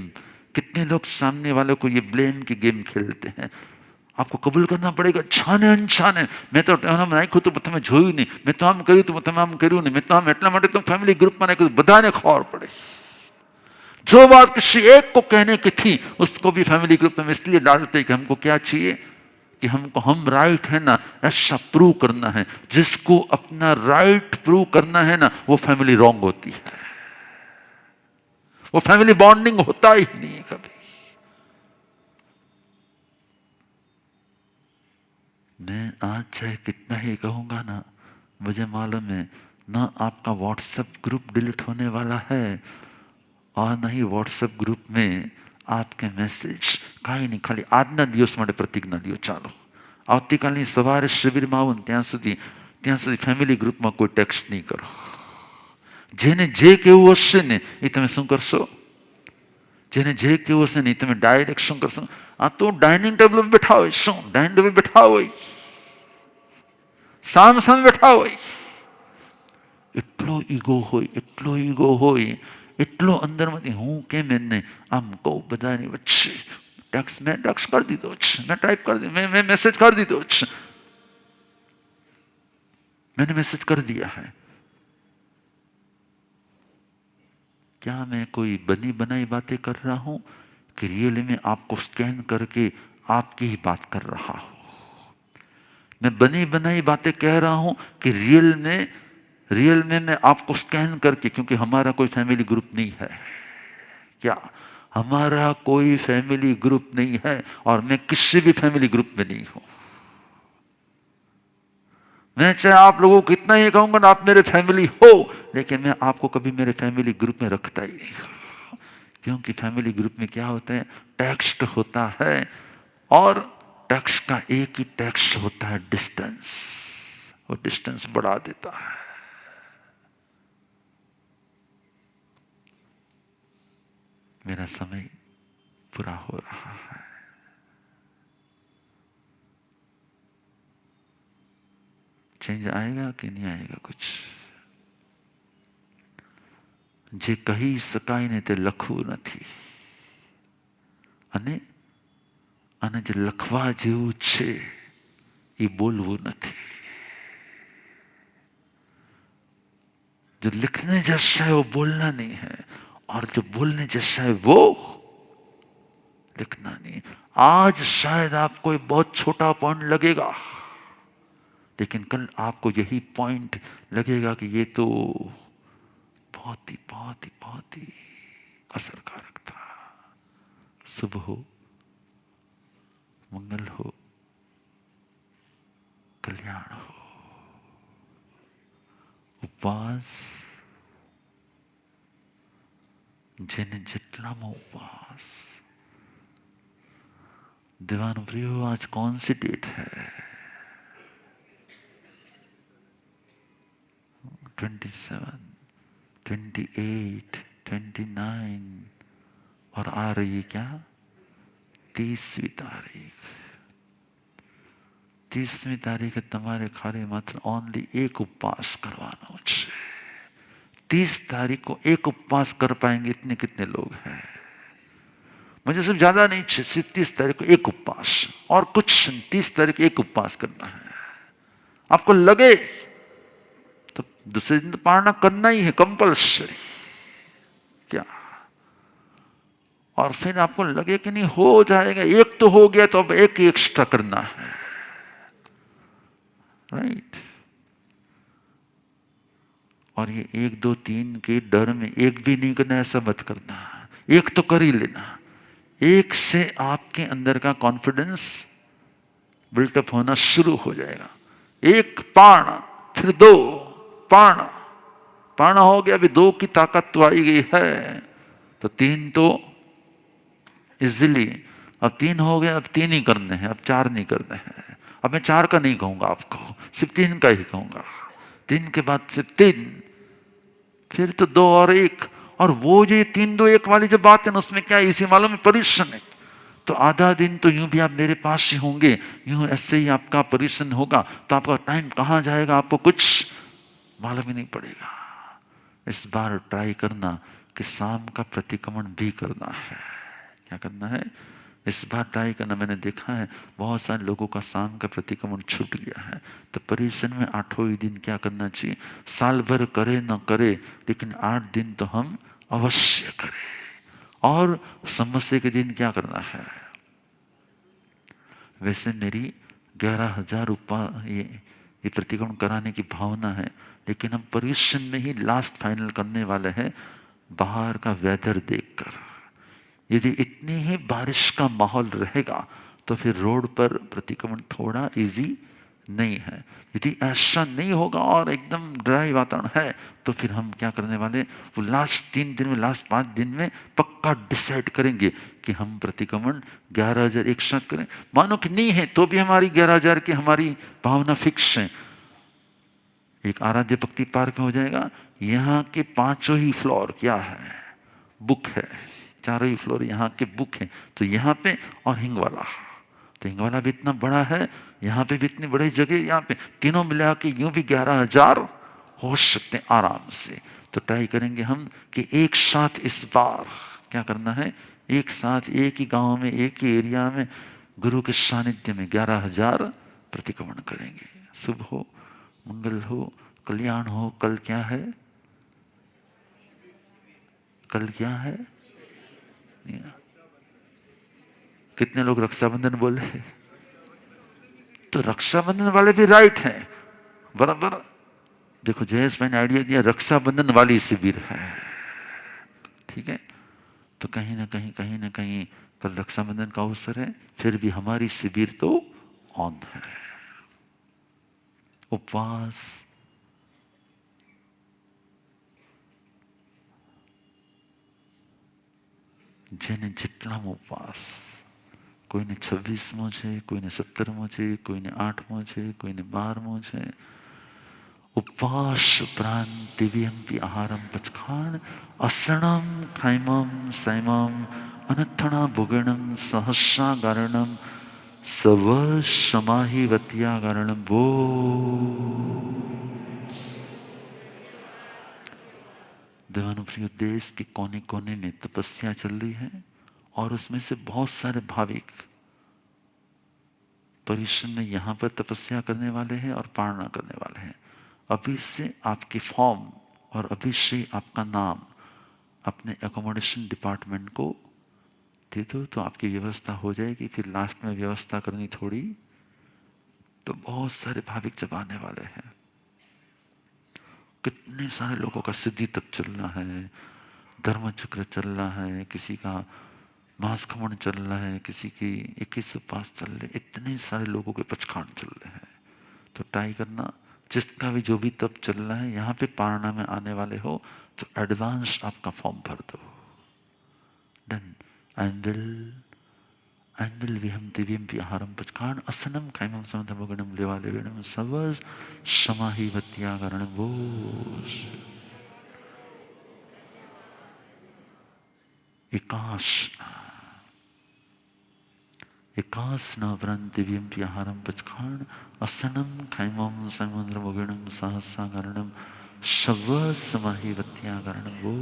कितने लोग सामने वाले को ये ब्लेम की गेम खेलते हैं। आपको कबूल करना पड़ेगा, जाने अनजाने मैं तो નાખ્યું તો તમે જોયું નહીં, मैं तो આમ કર્યું તો તમે આમ કર્યું નહીં, मैं तो આમ એટલા માટે તો ફેમિલી ગ્રુપમાં નાખ્યું, બધાને ખબર પડે। जो बात किसी एक को कहने की थी उसको भी फैमिली ग्रुप में इसलिए डालते कि हमको क्या चाहिए कि हमको हम राइट है ना ऐसा प्रूव करना है। जिसको अपना राइट प्रूव करना है ना वो फैमिली रॉन्ग होती है, वो फैमिली बॉन्डिंग होता ही नहीं कभी। मैं आज चाहे कितना ही कहूंगा ना, मुझे मालूम है ना आपका व्हाट्सएप ग्रुप डिलीट होने वाला है और नहीं व्हाट्सएप ग्रुप में आपके मैसेज કાંઈ નહીં, ખાલી આજના દિવસ માટે પ્રતિજ્ઞા લ્યો। ચાલો આવતીકાલની સવારે શિબિરમાં આવું ત્યાં સુધી ફેમિલી ગ્રુપમાં કોઈ ટેક્સ્ટ નહીં કરો। જેને જે કેવું હશે ને એ તમે શું કરશો? જેને જે કેવું હશે ને એ તમે ડાયરેક્ટ શું કરશો? આ તો ડાઇનિંગ ટેબલ પર બેઠા હોય, શું ડાઇનિંગ ટેબલ બેઠા હોય, સામ સામે બેઠા હોય, એટલો ઈગો હોય, એટલો ઈગો હોય, એટલો અંદરમાંથી હું કેમ એને આમ કહું બધાની વચ્ચે। મેં ટેક્સ્ટ કરી દીધો છે, મેં ટાઈપ કરી દીધો, મેં મેસેજ કરી દીધો છે, मैंने मैसेज कर दिया है। क्या मैं कोई बनी बनाई बातें कर रहा हूं कि रियल में आपको स्कैन करके आपकी ही बात कर रहा हूं? मैं बनी बनाई बातें कह रहा हूं कि रियल में मैं आपको स्कैन करके, क्योंकि हमारा कोई फैमिली ग्रुप नहीं है। क्या हमारा कोई फैमिली ग्रुप नहीं है और मैं किसी भी फैमिली ग्रुप में नहीं हूं। मैं चाहे आप लोगों को कितना ही कहूंगा ना आप मेरे फैमिली हो, लेकिन मैं आपको कभी मेरे फैमिली ग्रुप में रखता ही नहीं, क्योंकि फैमिली ग्रुप में क्या होता है, टेक्स्ट होता है और टेक्स्ट का एक ही टेक्स्ट होता है डिस्टेंस, वो डिस्टेंस बढ़ा देता है। मेरा समय पूरा हो रहा है। चेंज आएगा कि नहीं आएगा कुछ? જે કહી શકાય ને તે લખવું નથી, અને અને જે લખવા જેવું છે એ બોલવું નથી। जो लिखने जैसा है वो बोलना नहीं है, और जो बोलने जैसा है वो लिखना नहीं। आज शायद आपको एक बहुत छोटा पॉइंट लगेगा, लेकिन कल आपको यही पॉइंट लगेगा कि ये तो बहुत ही बहुत ही बहुत ही असरकारक था। शुभ हो, मंगल हो, कल्याण हो। उपवास જેને જેટલામાં ઉપવાસ। दीवान प्रियो आज कौन सी डेट है? 27, 28, 29 और आ रही है क्या 30वीं तारीख। 30वीं तारीख તમારે ખાલી માત્ર ઓનલી એક ઉપવાસ કરવાનો છે। 30 तारीख को एक उपवास कर पाएंगे इतने कितने लोग हैं? मुझे सिर्फ ज्यादा नहीं, सिर्फ 30 तारीख को एक उपवास और कुछ 30 तारीख एक उपवास करना है। आपको लगे तो दूसरे दिन तो पालना करना ही है कंपल्सरी। क्या? और फिर आपको लगे कि नहीं हो जाएगा, एक तो हो गया तो अब एक एक्स्ट्रा करना है, राइट? और ये 1 2 3 के डर में एक भी नहीं करना, ऐसा मत करना, एक तो कर ही लेना। एक से आपके अंदर का कॉन्फिडेंस बिल्टअप होना शुरू हो जाएगा। 1 पाण, फिर 2 पाण, पाण हो गया, अभी 2 की ताकत तो आई गई है, तो 3 तो इजिली, अब 3 हो गया, अब 3 ही करने हैं, अब 4 नहीं करने हैं। अब मैं 4 का नहीं कहूंगा आपको, सिर्फ 3 का ही कहूंगा। 3 के बाद सिर्फ 3, फिर तो 2 और 1। और वो जो 3 2 1 वाली जो बात है ना, उसमें क्या है इसी मालूम है, परिश्रम है। तो आधा दिन तो यूं भी आप मेरे पास ही होंगे, यूं ऐसे ही आपका परिश्रम होगा, तो आपका टाइम कहाँ जाएगा आपको कुछ मालूम ही नहीं पड़ेगा। इस बार ट्राई करना कि शाम का प्रतिक्रमण भी करना है। क्या करना है? इस बार ट्राई करना। मैंने देखा है बहुत सारे लोगों का शाम का प्रतिक्रमण छूट गया है। तो परिश्रम में 8वें ही दिन क्या करना चाहिए? साल भर करे न करे, लेकिन 8 दिन तो हम अवश्य करें। और समस्या के दिन क्या करना है? वैसे मेरी 11,000 ये प्रतिक्रमण कराने की भावना है, लेकिन हम परिश्रम में ही लास्ट फाइनल करने वाले हैं, बाहर का वेदर देखकर। यदि इतनी ही बारिश का माहौल रहेगा तो फिर रोड पर प्रतिक्रमण थोड़ा इजी नहीं है। यदि ऐसा नहीं होगा और एकदम ड्राई वातावरण है, तो फिर हम क्या करने वाले, वो लास्ट 3 दिन में, लास्ट 5 दिन में पक्का डिसाइड करेंगे कि हम प्रतिक्रमण 11,000 एक साथ करें। मानो कि नहीं है तो भी हमारी 11,000 की हमारी भावना फिक्स है। एक आराध्य भक्ति पार्क में हो जाएगा, यहाँ के 5 ही फ्लोर क्या है, बुक है, 4 ही फ्लोर यहाँ के बुक है। तो यहाँ पे और हिंग वाला, तो हिंग वाला भी इतना बड़ा है, यहाँ पे भी इतनी बड़ी जगह, यहाँ पे तीनों मिला के यूं भी 11,000 हो सकते हैं आराम से। तो ट्राई करेंगे हम कि एक साथ इस बार क्या करना है, एक साथ एक ही गांव में, एक ही एरिया में, गुरु के सानिध्य में 11,000 प्रतिक्रमण करेंगे। शुभ हो, मंगल हो, कल्याण हो। कल क्या है? कल क्या है? कितने लोग रक्षाबंधन बोले? तो रक्षाबंधन वाले भी राइट हैं, बराबर। देखो जयेश भाई ने आइडिया दिया, रक्षाबंधन वाली शिविर है, ठीक है। तो कहीं ना कहीं कल रक्षाबंधन का अवसर है, फिर भी हमारी शिविर तो ऑन है। उपवास, જેને જેટલામાં ઉપવાસ, કોઈને 26મો છે, કોઈને 17મો છે, કોઈને 8મો છે, કોઈને 12મો છે। ઉપવાસ ઉપરાંત દિવ્યંપી આહારમ પચખાણ અસણમ ખૈમમ સૈમમ અનથણા ભુગણમ સહસ્રાગારણમ સવ સમાહિવત્યાગારણમ वो। देवानुप्रिय, देश के कोने कोने में तपस्या चल रही है और उसमें से बहुत सारे भाविक परिश्रम में यहाँ पर तपस्या करने वाले हैं और पारणा करने वाले हैं। अभी से आपके फॉर्म और अभी से आपका नाम अपने एकोमोडेशन डिपार्टमेंट को दे दो, तो आपकी व्यवस्था हो जाएगी। फिर लास्ट में व्यवस्था करनी थोड़ी, तो बहुत सारे भाविक जब आने वाले हैं। कितने सारे लोगों का सिद्धि तक चलना है, धर्म चक्र चल रहा है, किसी का मास खमन चल रहा है, किसी की 21 उपवास चल रहे, इतने सारे लोगों के पचखान चल रहे हैं। तो ट्राई करना, जिसका भी जो भी तप चल रहा है, यहाँ पे पारणा में आने वाले हो तो एडवांस आपका फॉर्म भर दो। Done. Anvil viham divyam viharam pachkan asanam kaimam samadhamoganam levalevenam savas samahi vatyaгаранam vos। एकासना व्रन दिव्यम विहारम पचखान असनम खैमम समुद्रमोगिणम सहसागरणम शव समाहि वत्यागरणम वो।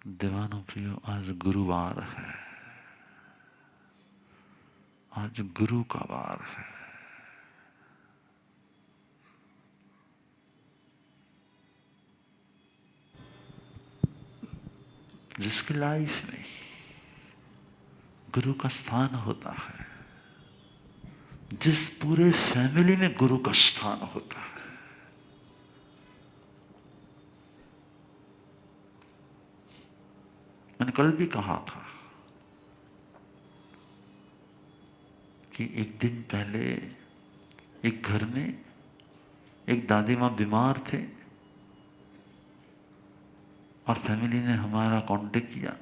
देवानो प्रियो, आज गुरुवार है, आज गुरु का वार है। जिसकी लाइफ में गुरु का स्थान होता है, जिस पूरे फैमिली में गुरु का स्थान होता है। मैंने कल भी कहा था कि एक दिन पहले एक घर में एक दादी माँ बीमार थे और फैमिली ने हमारा कांटेक्ट किया।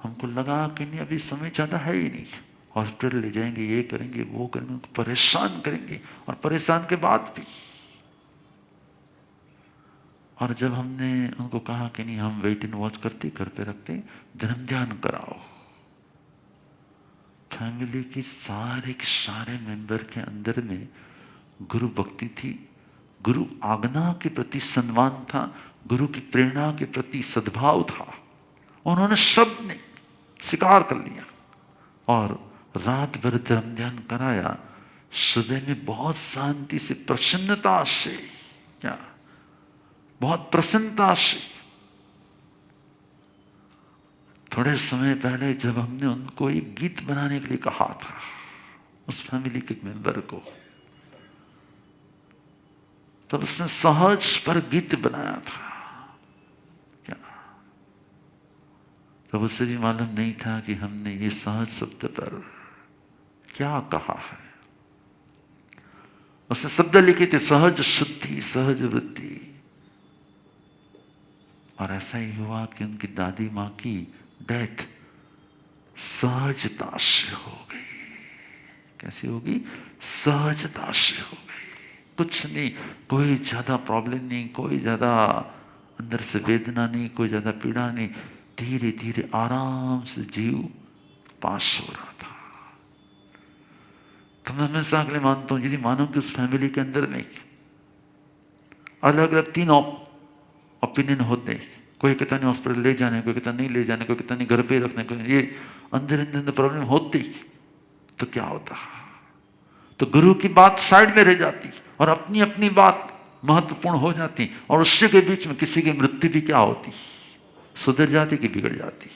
हमको लगा कि नहीं अभी समय ज़्यादा है ही नहीं, हॉस्पिटल ले जाएंगे, ये करेंगे वो करेंगे, उनको परेशान करेंगे, और परेशान के बाद भी। और जब हमने उनको कहा कि नहीं हम वेट एंड वॉच करते, घर पे रखते, धर्म ध्यान कराओ, फैमिली की सारे के सारे मेंबर के अंदर में गुरु भक्ति थी, गुरु आज्ञा के प्रति सम्मान था, गुरु की प्रेरणा के प्रति सद्भाव था। उन्होंने सब ने स्वीकार कर लिया और रात भर धर्म ध्यान कराया। सुबह में बहुत शांति से, प्रसन्नता से, क्या बहुत प्रसन्नता से, थोड़े समय पहले जब हमने उनको एक गीत बनाने के लिए कहा था, उस फैमिली के मेंबर को, तब उसने सहज पर गीत बनाया था। क्या तब उसे भी मालूम नहीं था कि हमने ये सहज शब्द पर क्या कहा है। उसने शब्द लिखे थे सहज शुद्धि, सहज वृद्धि। और ऐसा ही हुआ कि उनकी दादी माँ की डेथ सहजता से हो गई। कैसी होगी? सहजता से हो गई। कुछ नहीं, कोई ज्यादा प्रॉब्लम नहीं, कोई ज्यादा अंदर से वेदना नहीं, कोई ज्यादा पीड़ा नहीं, धीरे धीरे आराम से जीव पास हो रहा था। तो मैं हमेशा अगले मानता हूं, यदि मानो कि उस फैमिली के अंदर में अलग अलग 3 ओपिनियन होते हैं, कोई कहता नहीं हॉस्पिटल ले जाने, कोई कहता नहीं ले जाने, कोई कहता नहीं घर पे रखने, कोई ये अंदर अंदर प्रॉब्लम होती, तो क्या होता? तो गुरु की बात साइड में रह जाती और अपनी अपनी बात महत्वपूर्ण हो जाती, और उससे के बीच में किसी की मृत्यु भी क्या होती, सुधर जाती कि बिगड़ जाती।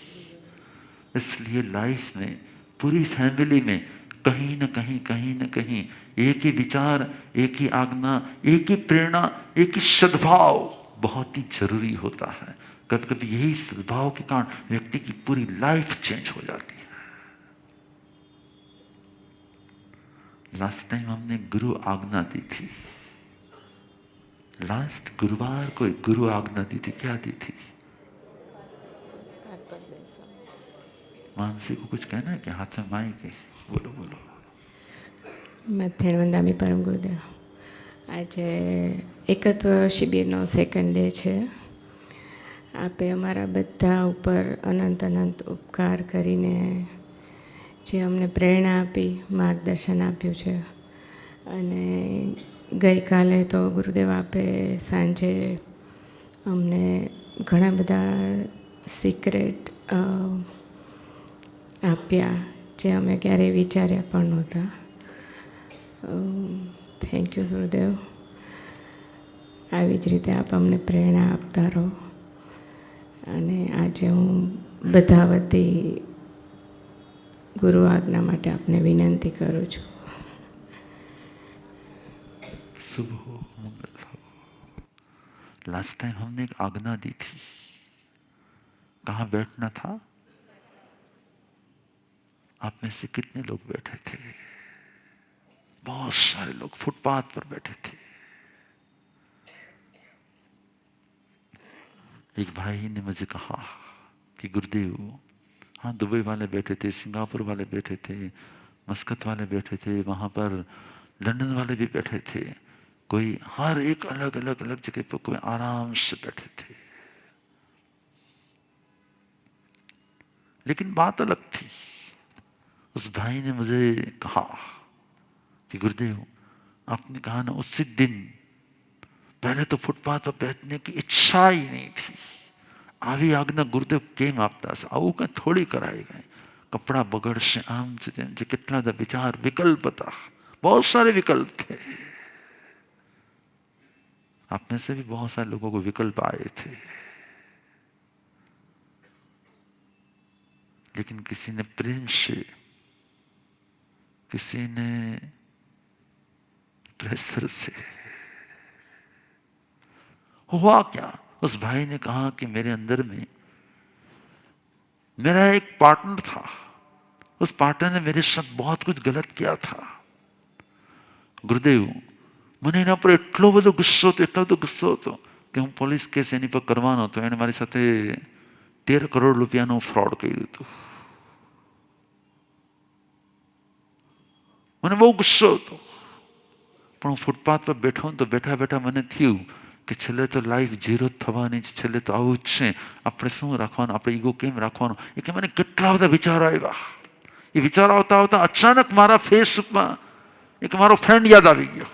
इसलिए लाइफ में पूरी फैमिली में कहीं न कहीं एक ही विचार, एक ही आज्ञा, एक ही प्रेरणा, एक ही सद्भाव बहुत ही जरूरी होता है। कभी कभी यही सद्भाव के कारण व्यक्ति की पूरी लाइफ चेंज हो जाती है। लास्ट टाइम हमने गुरु आज्ञा दी थी, लास्ट गुरुवार को एक गुरु आज्ञा दी थी। क्या दी थी? मानसी को कुछ कहना है क्या? हाथ में माइक है, बोलो बोलो। મથેણ વંદામી પરમ ગુરુદેવ, આજે એકત્વ શિબિરનો સેકન્ડ ડે છે. આપે અમારા બધા ઉપર અનંત અનંત ઉપકાર કરીને જે અમને પ્રેરણા આપી, માર્ગદર્શન આપ્યું છે. અને ગઈકાલે તો ગુરુદેવ આપે સાંજે અમને ઘણા બધા સિક્રેટ આપ્યા જે અમે ક્યારેય વિચાર્યા પણ નહોતા. થેન્ક યુ ગુરુદેવ. આવી જ રીતે આપ અમને પ્રેરણા આપતા રહો. અને આજે હું બધા વતી ગુરુ આજ્ઞા માટે આપને વિનંતી કરું છું. शुभ हो, मंगल हो। लास्ट टाइम हमने एक आज्ञा दी थी, कहाँ बैठना था? आप में से कितने लोग बैठे थे? बहुत सारे लोग फुटपाथ पर बैठे थे। एक भाई ने मुझे कहा कि गुरुदेव, हाँ दुबई वाले बैठे थे, सिंगापुर वाले बैठे थे, मस्कत वाले बैठे थे, वहां पर लंदन वाले भी बैठे थे, कोई हर एक अलग अलग अलग जगह पर कोई आराम से बैठे थे। लेकिन बात अलग थी। उस भाई ने मुझे कहा कि गुरुदेव, आपने कहा ना उसी दिन, पहले तो फुटपाथ पर बैठने की इच्छा ही नहीं थी, આવી આજ્ઞા ગુરુદેવ કેમ આપતા હશે? આવું કંઈ થોડી કરાય ગઈ? કપડા બગડશે, આમ છે તેમ છે, કેટલા બધા વિચાર વિકલ્પ હતા, बहुत सारे विकल्प थे। आप में से भी बहुत सारे लोगों को विकल्प आए थे, लेकिन किसी ने प्रेम से, किसी ने प्रेशर से हुआ क्या, उस भाई ने कहा कि मेरे अंदर में मेरा एक पार्टनर था, उस पार्टनर ने मेरे साथ बहुत कुछ गलत किया था। गुरुदेव મને એના પર એટલો બધો ગુસ્સો હતો કે હું પોલીસ કેસ એની પર કરવાનો હતો. એણે મારી સાથે 13 કરોડ રૂપિયાનું ફ્રોડ કર્યું હતું. મને બહુ ગુસ્સો હતો, પણ હું ફૂટપાથ પર બેઠો તો બેઠા બેઠા મને થયું કે છેલ્લે તો લાઈફ ઝીરો જ થવાની છે, છેલ્લે તો આવું જ છે, આપણે શું રાખવાનું, આપણે ઈગો કેમ રાખવાનો. એ કે મને કેટલા બધા વિચારો આવ્યા. એ વિચારો આવતા આવતા અચાનક મારા ફેસ ઉપર એક મારો ફ્રેન્ડ યાદ આવી ગયો,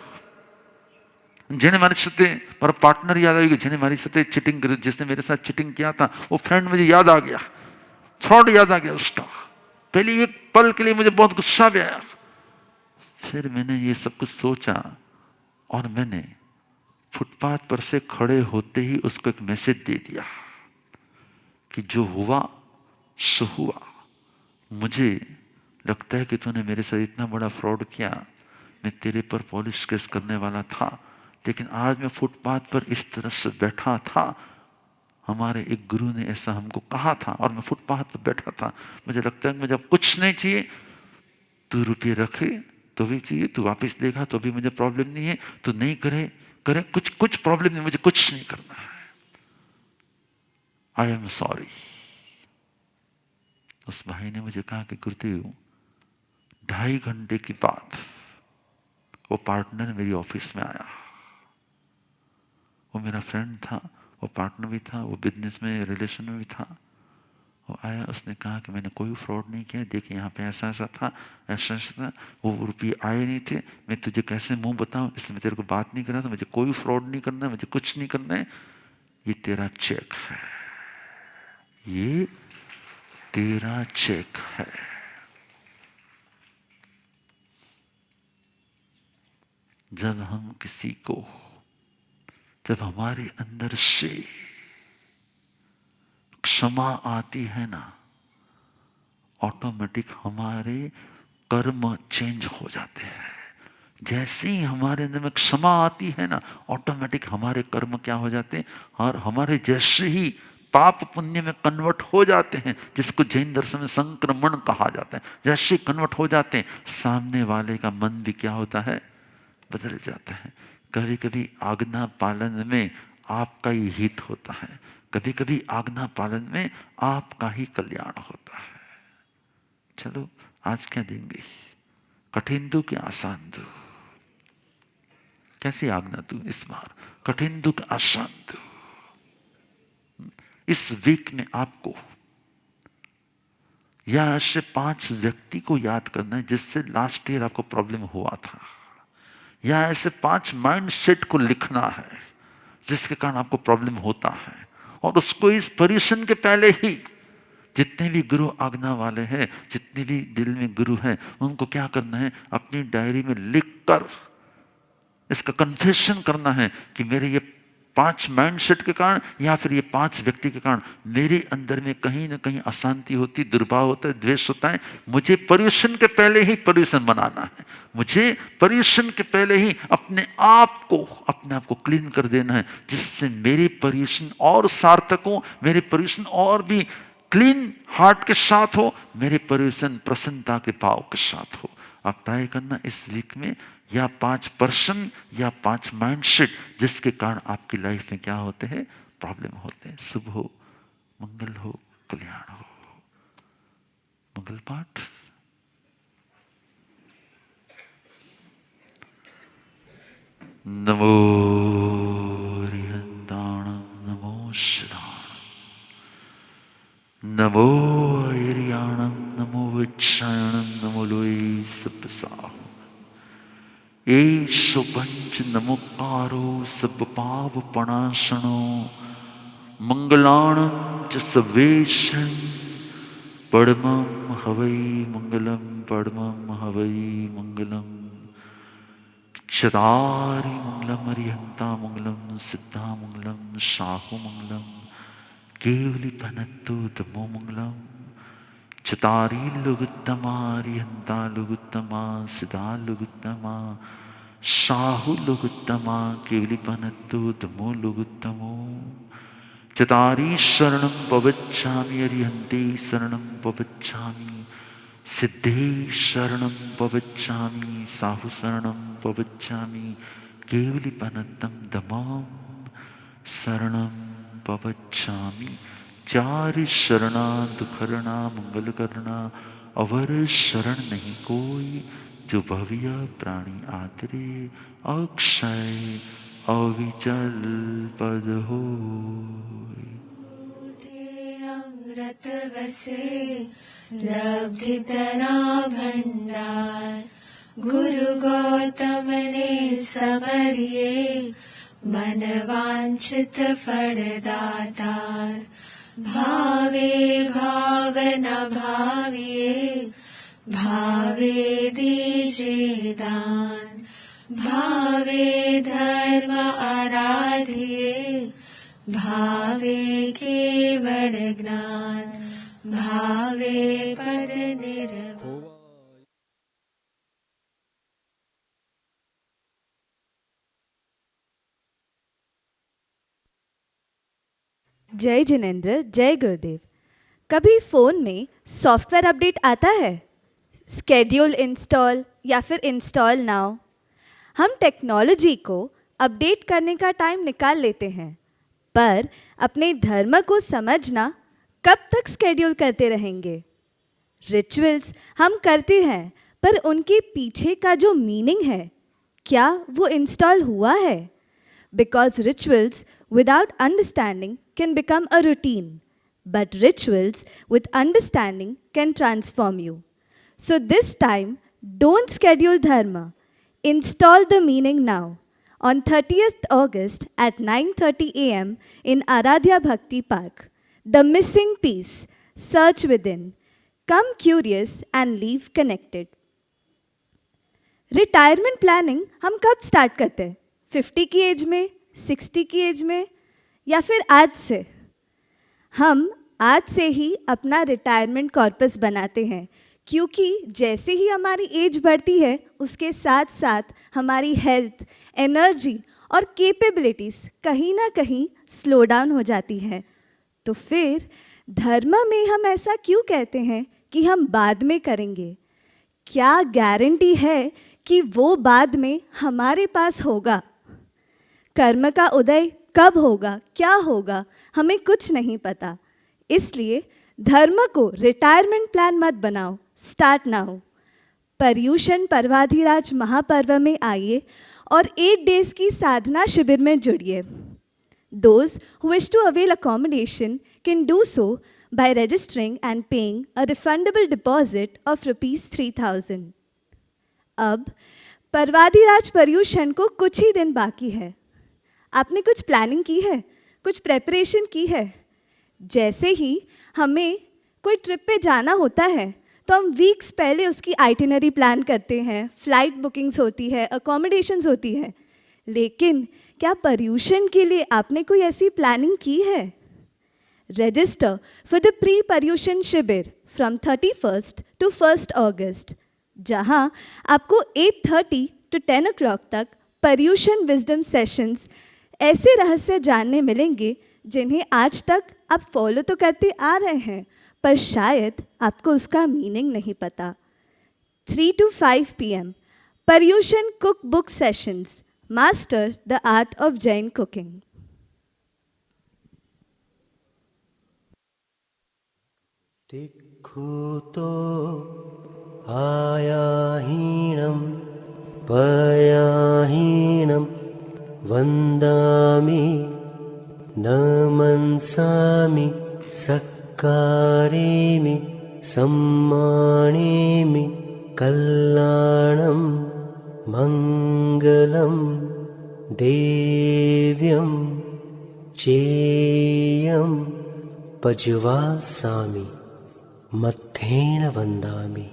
જેने मेरे साथ मेरा पार्टनर याद आ गया, जिसने मेरे साथ चीटिंग करी, जिसने मेरे साथ चीटिंग किया था, वो फ्रेंड मुझे याद आ गया, फ्रॉड याद आ गया उसका. पहले एक पल के लिए मुझे बहुत गुस्सा भी आया. फिर मैंने ये सब कुछ सोचा और मैंने फुटपाथ पर से खड़े होते ही उसको एक मैसेज दे दिया कि जो हुआ सो हुआ. मुझे लगता है कि तूने मेरे साथ इतना बड़ा फ्रॉड किया, मैं तेरे पर पुलिस केस करने वाला था, लेकिन आज मैं फुटपाथ पर इस तरह से बैठा था. हमारे एक गुरु ने ऐसा हमको कहा था और मैं फुटपाथ पर बैठा था. मुझे लगता है कि मुझे अब कुछ नहीं चाहिए, तू रुपये रखे तो भी चाहिए, तू वापस देगा तो भी मुझे प्रॉब्लम नहीं है, तू नहीं करे करे कुछ प्रॉब्लम नहीं, मुझे कुछ नहीं करना है. I am sorry. उस भाई ने मुझे कहा कि गुरुदेव 2.5 घंटे के बाद वो पार्टनर मेरी ऑफिस में आया. वो मेरा फ्रेंड था, वो पार्टनर भी था, वो बिजनेस में रिलेशन में भी था. वो आया, उसने कहा कि मैंने कोई फ्रॉड नहीं किया, देखिए यहाँ पे ऐसा ऐसा था, ऐसा ऐसा था, वो रुपये आए नहीं थे, मैं तुझे कैसे मुंह बताऊं, इसलिए मैं तेरे को बात नहीं कर रहा था, मुझे कोई फ्रॉड नहीं करना है, मुझे कुछ नहीं करना है, ये तेरा चेक है, ये तेरा चेक है. जब हम किसी को, जब हमारे अंदर से क्षमा आती है ना, ऑटोमेटिक हमारे कर्म चेंज हो जाते हैं. जैसे ही हमारे अंदर में क्षमा आती है ना, ऑटोमेटिक हमारे कर्म क्या हो जाते हैं, और हमारे जैसे ही पाप पुण्य में कन्वर्ट हो जाते हैं, जिसको जैन दर्शन में संक्रमण कहा जाता है. जैसे कन्वर्ट हो जाते हैं, सामने वाले का मन भी क्या होता है, बदल जाता है. कभी कभी आज्ञा पालन में आपका ही हित होता है, कभी कभी आज्ञा पालन में आपका ही कल्याण होता है. चलो आज क्या देंगे, कठिन दो कि आसान दो, कैसी आज्ञा दो इस बार, कठिन दो कि आसान दो. इस वीक में आपको या ऐसे 5 व्यक्ति को याद करना है जिससे लास्ट ईयर आपको प्रॉब्लम हुआ था, या ऐसे 5 माइंड सेट को लिखना है जिसके कारण आपको प्रॉब्लम होता है, और उसको इस परीक्षण के पहले ही, जितने भी गुरु आज्ञा वाले हैं, जितने भी दिल में गुरु हैं, उनको क्या करना है, अपनी डायरी में लिख कर इसका कन्फेशन करना है कि मेरे ये 5 माइंड सेट के कारण या फिर ये 5 व्यक्ति के कारण मेरे अंदर में कहीं ना कहीं अशांति होती, दुर्भाव होता है, द्वेष होता है. मुझे पर्यूषण के पहले ही पर्यूषण बनाना है, मुझे पर्यूषण के पहले ही अपने आप को क्लीन कर देना है, जिससे मेरे पर्यूषण और सार्थक हो, मेरे पर्यूषण और भी क्लीन हार्ट के साथ हो, मेरे पर्यूषण प्रसन्नता के भाव के साथ हो. आप ट्राई करना इस वीक में, या 5% या 5 माइंडसेट जिसके कारण आपकी लाइफ में क्या होते हैं, प्रॉब्लम होते हैं. शुभ हो, मंगल हो, कल्याण हो. मंगल पाठ. नमो रिहंताणं नमो श्राणं नमो ऐर्याणं नमो विच्छायणं नमो लोई सप्तसाहु. एषु पंच नमोकारो सब पाप पणासनो मंगलाणं च सवेशं परमं हवै मंगलम, परमं हवै मंगलम. चदारि मंगलम, अरिहंता मंगलम, सिद्धा मंगलम, साहु मंगलम, केवली पनत्तु तमो मंगलम, चतारी लुगुत्तमा रिहंता लुगुत्तमा सिदा लुगुत्तमा साहु लुगुत्तमा केवलिपनत्तु दमो लुगुत्तमो चतारी शरणं पवच्छामि अरिहन्ते शरणं पवच्छामि सिद्धे शरणं पवच्छामि साहु शरणं पवच्छामि केवलिपनत्तं दमं शरणं पवच्छामि चार शरणा दुखरणा मंगल करना अवर शरण नहीं कोई जो भव्य प्राणी आदरे अक्षय अविचल पद हो अमृत वसे लब्धितना भंडार गुरु गौतम ने समरिये मन वांछित फल दातार भावे भावना भाविये भावे दीजे दान भावे धर्म आराधिये भावे केवल ज्ञान भावे पर निर्वाण। जय जिनेंद्र, जय गुरुदेव। कभी फ़ोन में सॉफ्टवेयर अपडेट आता है, स्केड्यूल इंस्टॉल या फिर इंस्टॉल नाउ। हम टेक्नोलॉजी को अपडेट करने का टाइम निकाल लेते हैं, पर अपने धर्म को समझना कब तक स्केड्यूल करते रहेंगे? रिचुअल्स हम करते हैं, पर उनके पीछे का जो मीनिंग है, क्या वो इंस्टॉल हुआ है? Because rituals without understanding can become a routine, but rituals with understanding can transform you. So this time, don't schedule dharma. Install the meaning now. On 30th August at 9:30 a.m. in Aradhya Bhakti Park, The Missing Piece, Search Within. Come curious and leave connected. Retirement planning हम कब start करते हैं? 50 की as में, 60 की as में, या फिर आज से? हम आज से ही अपना रिटायरमेंट कॉर्पस बनाते हैं, क्योंकि जैसे ही हमारी एज बढ़ती है, उसके साथ साथ हमारी हेल्थ, एनर्जी और कैपेबिलिटीज़ कहीं ना कहीं स्लो डाउन हो जाती है। तो फिर धर्म में हम ऐसा क्यों कहते हैं कि हम बाद में करेंगे? क्या गारंटी है कि वो बाद में हमारे पास होगा? कर्म का उदय कब होगा, क्या होगा, हमें कुछ नहीं पता। इसलिए धर्म को रिटायरमेंट प्लान मत बनाओ, स्टार्ट नाउ। पर्यूषण पर्वाधिराज महापर्व में आइए और 8 डेज की साधना शिविर में जुड़िए। Those who wish to avail accommodation can do so by registering and paying a refundable deposit of ₹3000। अब पर्वाधिराज पर्यूषण को कुछ ही दिन बाकी है। आपने कुछ प्लानिंग की है, कुछ प्रेपरेशन की है? जैसे ही हमें कोई ट्रिप पे जाना होता है, तो हम वीक्स पहले उसकी आइटिनरी प्लान करते हैं, फ़्लाइट बुकिंग्स होती है, अकोमोडेशंस होती है। लेकिन क्या पर्यूषण के लिए आपने कोई ऐसी प्लानिंग की है? Register for the pre Paryushan शिविर from 31st to 1st August, जहाँ आपको 8:30 to 10 o'clock तक पर्यूषण विजडम सेशंस, ऐसे रहस्य जानने मिलेंगे जिन्हें आज तक आप फॉलो तो करते आ रहे हैं, पर शायद आपको उसका मीनिंग नहीं पता। 3 to 5 p.m. Paryushan cook book sessions, master the art of Jain cooking. तिक्खुतो आयाहीणं पयाहीणं वन्दामि नमन्सामि सक्कारेमि सम्मानेमि कल्याणं मङ्गलं देव्यं चेयं पज्वासामि मत्थेन वन्दामि।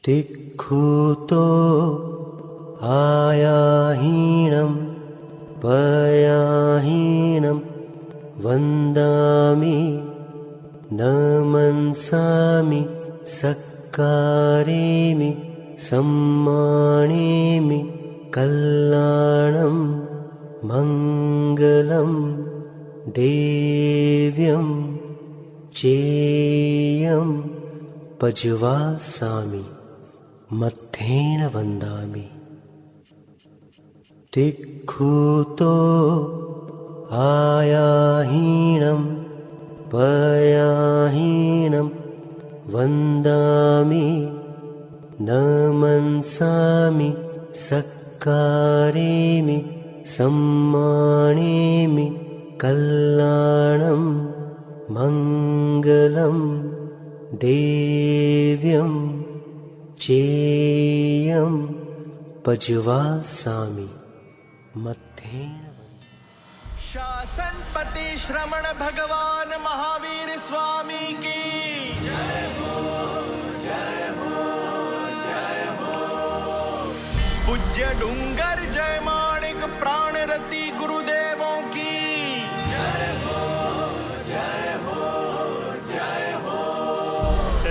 तिक्खुतो आयाहीणं पयाहीणं वन्दामि न मनसामि सक्कारेमि सम्मानेमि कल्याणं मङ्गलं देव्यं चेयं पज्वासामि मध्येन वन्दामि तिक्खुतो आयाहीनं पयाहीनं वन्दामि न मनसामि सक्कारेमि सम्मानेमि कल्याणं मङ्गलं देव्यं चेयं पज्वासामि मध्येन शासनपति श्रमण भगवान महावीर स्वामी की जय हो जय हो जय हो। पूज्य डूंगर जय माणिक प्राणरति गुरुदेवों की जय हो जय हो जय हो।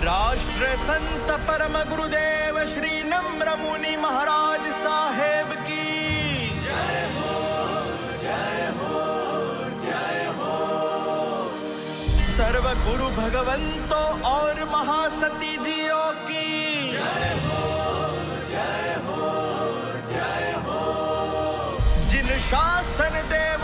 राष्ट्र संत परम गुरुदेव श्री नम्र मुनि महाराज साहेब की जय हो जय हो जय हो। सर्व गुरु भगवंतों और महासती जियों की जय हो जय हो जय हो। जिन शासन देव